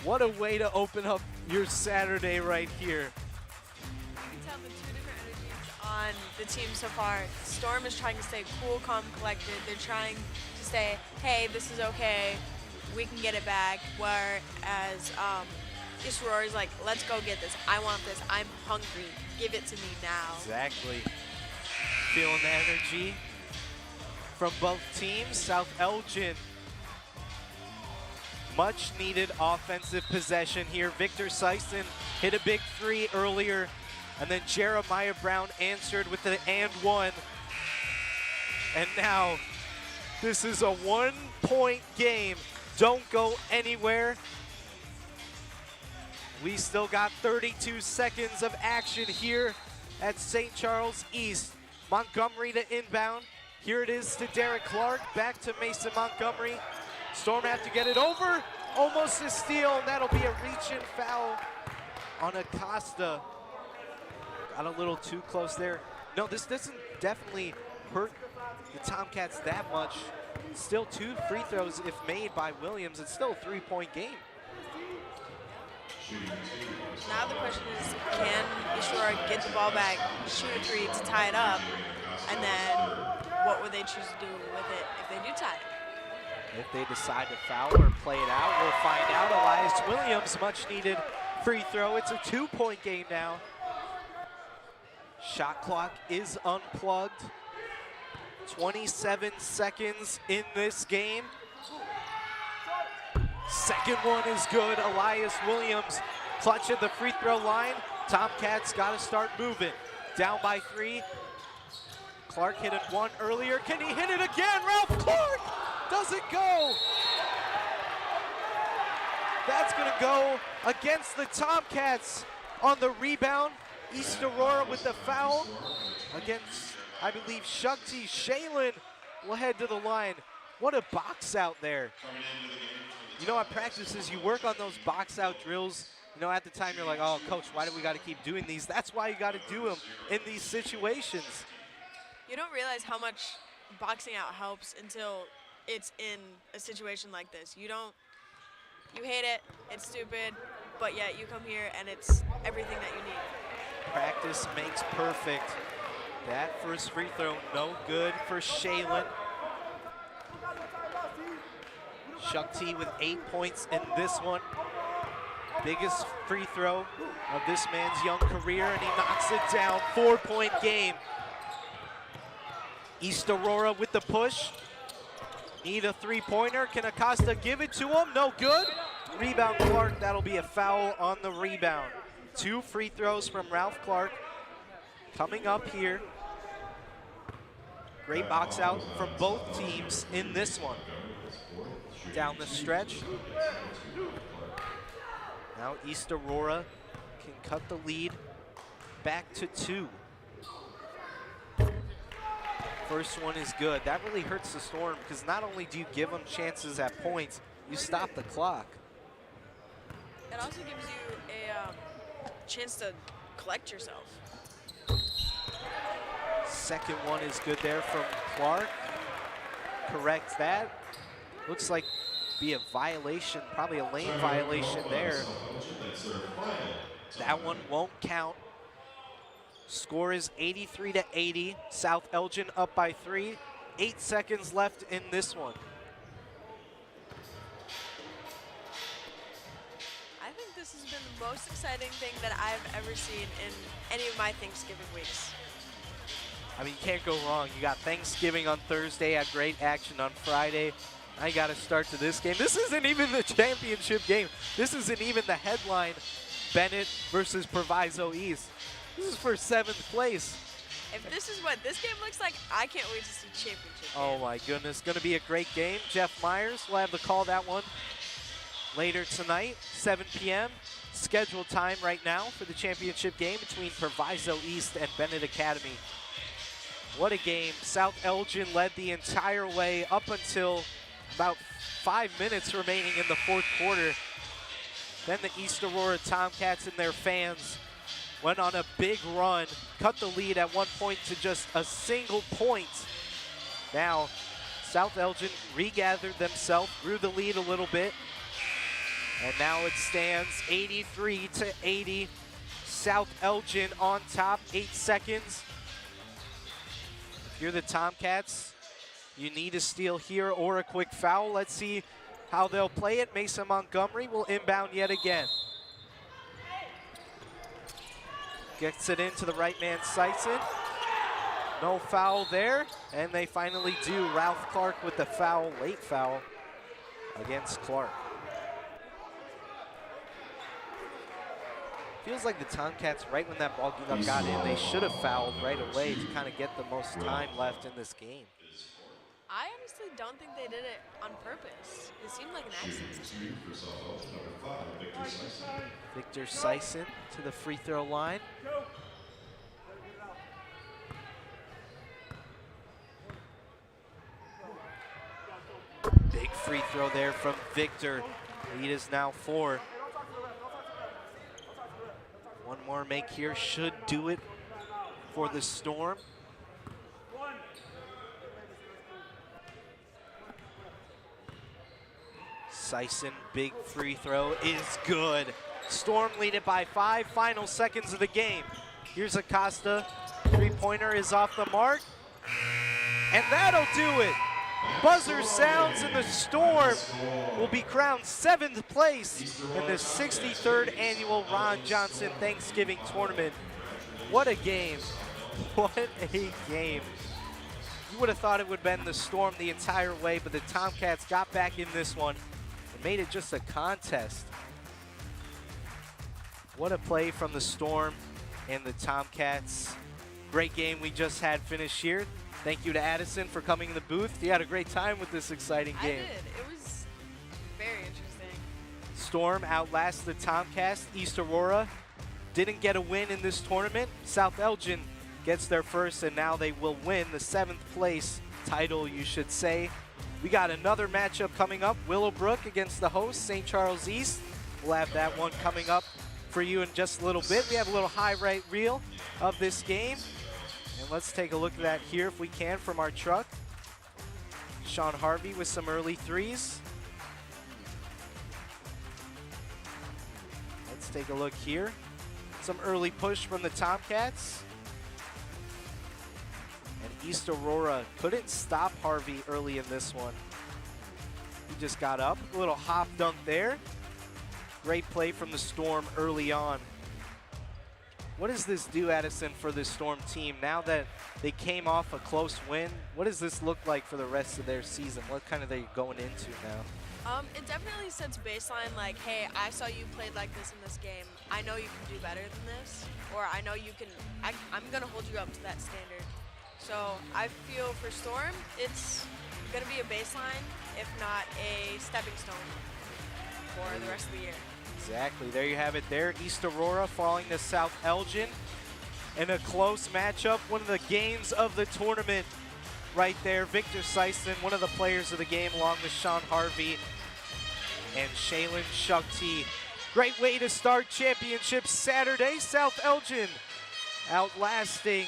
What a way to open up your Saturday right here. You can tell the 2 different energies on the team so far. Storm is trying to stay cool, calm, collected. They're trying to say, hey, this is okay, we can get it back, whereas East Aurora is like, let's go get this. I want this. I'm hungry. Give it to me now. Exactly. Feeling the energy from both teams. South Elgin, much needed offensive possession here. Victor Sison hit a big 3 earlier, and then Jeremiah Brown answered with the and one. And now This is a 1-point game. Don't go anywhere. We still got 32 seconds of action here at St. Charles East. Montgomery to inbound. Here it is to Derek Clark, back to Mason Montgomery. Storm have to get it over, almost a steal, and that'll be a reach and foul on Acosta. Got a little too close there. No, this doesn't definitely hurt the Tomcats that much. Still 2 free throws if made by Williams. It's still a 3-point game. Now the question is, can Aurora get the ball back, shoot a 3 to tie it up, and then what would they choose to do with it if they do tie it? If they decide to foul or play it out, we'll find out. Elias Williams, much needed free throw. It's a 2-point game now. Shot clock is unplugged. 27 seconds in this game. Second one is good. Elias Williams clutch at the free throw line. Tomcats got to start moving. Down by 3. Clark hit it 1 earlier. Can he hit it again? Ralph Clark doesn't go. That's going to go against the Tomcats on the rebound. East Aurora with the foul against, I believe, Shakti. Shaylin will head to the line. What a box out there. You know, at practices, you work on those box out drills. You know, at the time, you're like, oh, coach, why do we got to keep doing these? That's why you got to do them in these situations. You don't realize how much boxing out helps until it's in a situation like this. You hate it, it's stupid, but yet you come here and it's everything that you need. Practice makes perfect. That first free throw, no good for Shaylin. Shakti with 8 points in this one. Biggest free throw of this man's young career, and he knocks it down. 4-point game. East Aurora with the push. Need a 3-pointer. Can Acosta give it to him? No good. Rebound Clark. That'll be a foul on the rebound. 2 free throws from Ralph Clark coming up here. Great box out from both teams in this one. Down the stretch. Now East Aurora can cut the lead back to 2. First one is good. That really hurts the Storm because not only do you give them chances at points, you stop the clock. It also gives you a chance to collect yourself. Second one is good there from Clark. Corrects that. Looks like be a violation, probably a lane violation there. That one won't count. Score is 83-80. South Elgin up by 3. 8 seconds left in this one. I think this has been the most exciting thing that I've ever seen in any of my Thanksgiving weeks. I mean, you can't go wrong. You got Thanksgiving on Thursday, had great action on Friday. I got to start to this game. This isn't even the championship game. This isn't even the headline, Bennett versus Proviso East. This is for 7th place. If this is what this game looks like, I can't wait to see championship game. Oh my goodness, going to be a great game. Jeff Myers will have the call that one later tonight, 7 p.m. Scheduled time right now for the championship game between Proviso East and Bennett Academy. What a game. South Elgin led the entire way up until about 5 minutes remaining in the 4th quarter. Then the East Aurora Tomcats and their fans went on a big run, cut the lead at one point to just a single point. Now, South Elgin regathered themselves, grew the lead a little bit, and now it stands 83-80. South Elgin on top, 8 seconds. If you're the Tomcats, you need a steal here or a quick foul. Let's see how they'll play it. Mason Montgomery will inbound yet again. Gets it into the right man, Sison. No foul there, and they finally do. Ralph Clark with the foul, late foul against Clark. Feels like the Tomcats, right when that ball got in, they should have fouled right away to kind of get the most time left in this game. I honestly don't think they did it on purpose. It seemed like an accident. Victor Sison to the free throw line. Big free throw there from Victor. Lead is now 4. One more make here should do it for the Storm. Sison, big free throw is good. Storm lead it by 5, final seconds of the game. Here's Acosta, three-pointer is off the mark, and that'll do it. Buzzer sounds and the Storm will be crowned 7th place in the 63rd annual Ron Johnson Thanksgiving Tournament. What a game, what a game. You would have thought it would have been the Storm the entire way, but the Tomcats got back in this one and made it just a contest. What a play from the Storm and the Tomcats. Great game we just had finished here. Thank you to Addison for coming in the booth. You had a great time with this exciting game. I did. It was very interesting. Storm outlasts the Tomcats. East Aurora didn't get a win in this tournament. South Elgin gets their first, and now they will win the 7th place title, you should say. We got another matchup coming up. Willowbrook against the host, St. Charles East. We'll have that one coming up for you in just a little bit. We have a little highlight reel of this game. And let's take a look at that here if we can from our truck. Sean Harvey with some early threes. Let's take a look here. Some early push from the Tomcats. And East Aurora couldn't stop Harvey early in this one. He just got up, a little hop dunk there. Great play from the Storm early on. What does this do, Addison, for this Storm team? Now that they came off a close win, what does this look like for the rest of their season? What kind of are they going into now? It definitely sets baseline like, hey, I saw you played like this in this game. I know you can do better than this. Or I know you can, I'm going to hold you up to that standard. So I feel for Storm, it's going to be a baseline, if not a stepping stone for the rest of the year. Exactly. There you have it there. East Aurora falling to South Elgin in a close matchup. One of the games of the tournament right there. Victor Sison, one of the players of the game, along with Sean Harvey and Shaylin Shukti. Great way to start championship Saturday. South Elgin outlasting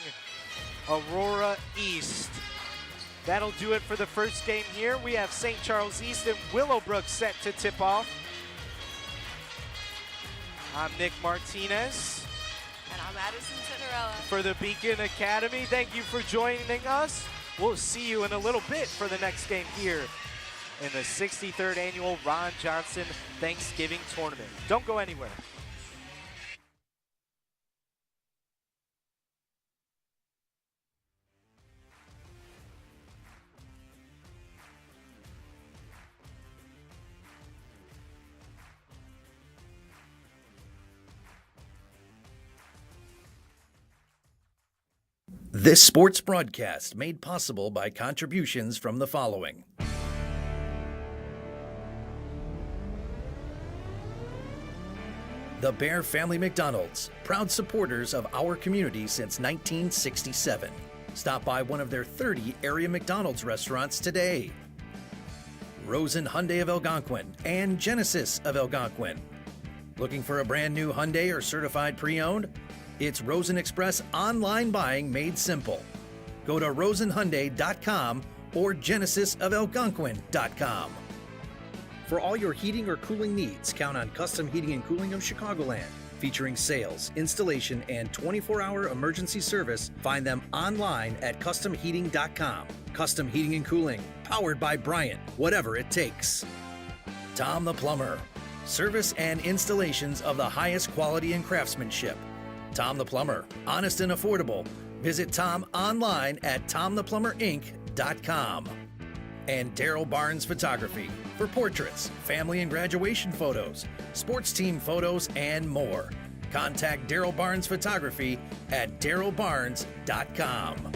Aurora East. That'll do it for the first game here. We have St. Charles East and Willowbrook set to tip off. I'm Nick Martinez. And I'm Addison Cinderella. For the Beacon Academy, thank you for joining us. We'll see you in a little bit for the next game here in the 63rd annual Ron Johnson Thanksgiving Tournament. Don't go anywhere. This sports broadcast made possible by contributions from the following. The Bear Family McDonald's, proud supporters of our community since 1967. Stop by one of their 30 area McDonald's restaurants today. Rosen Hyundai of Algonquin and Genesis of Algonquin. Looking for a brand new Hyundai or certified pre-owned? It's Rosen Express online buying made simple. Go to rosenhyundai.com or genesisofelgonquin.com. For all your heating or cooling needs, count on Custom Heating and Cooling of Chicagoland. Featuring sales, installation, and 24-hour emergency service, find them online at customheating.com. Custom Heating and Cooling, powered by Bryant, whatever it takes. Tom the Plumber, service and installations of the highest quality and craftsmanship. Tom the Plumber, honest and affordable. Visit Tom online at tomtheplumberinc.com. And Daryl Barnes Photography for portraits, family and graduation photos, sports team photos, and more. Contact Daryl Barnes Photography at darylbarnes.com.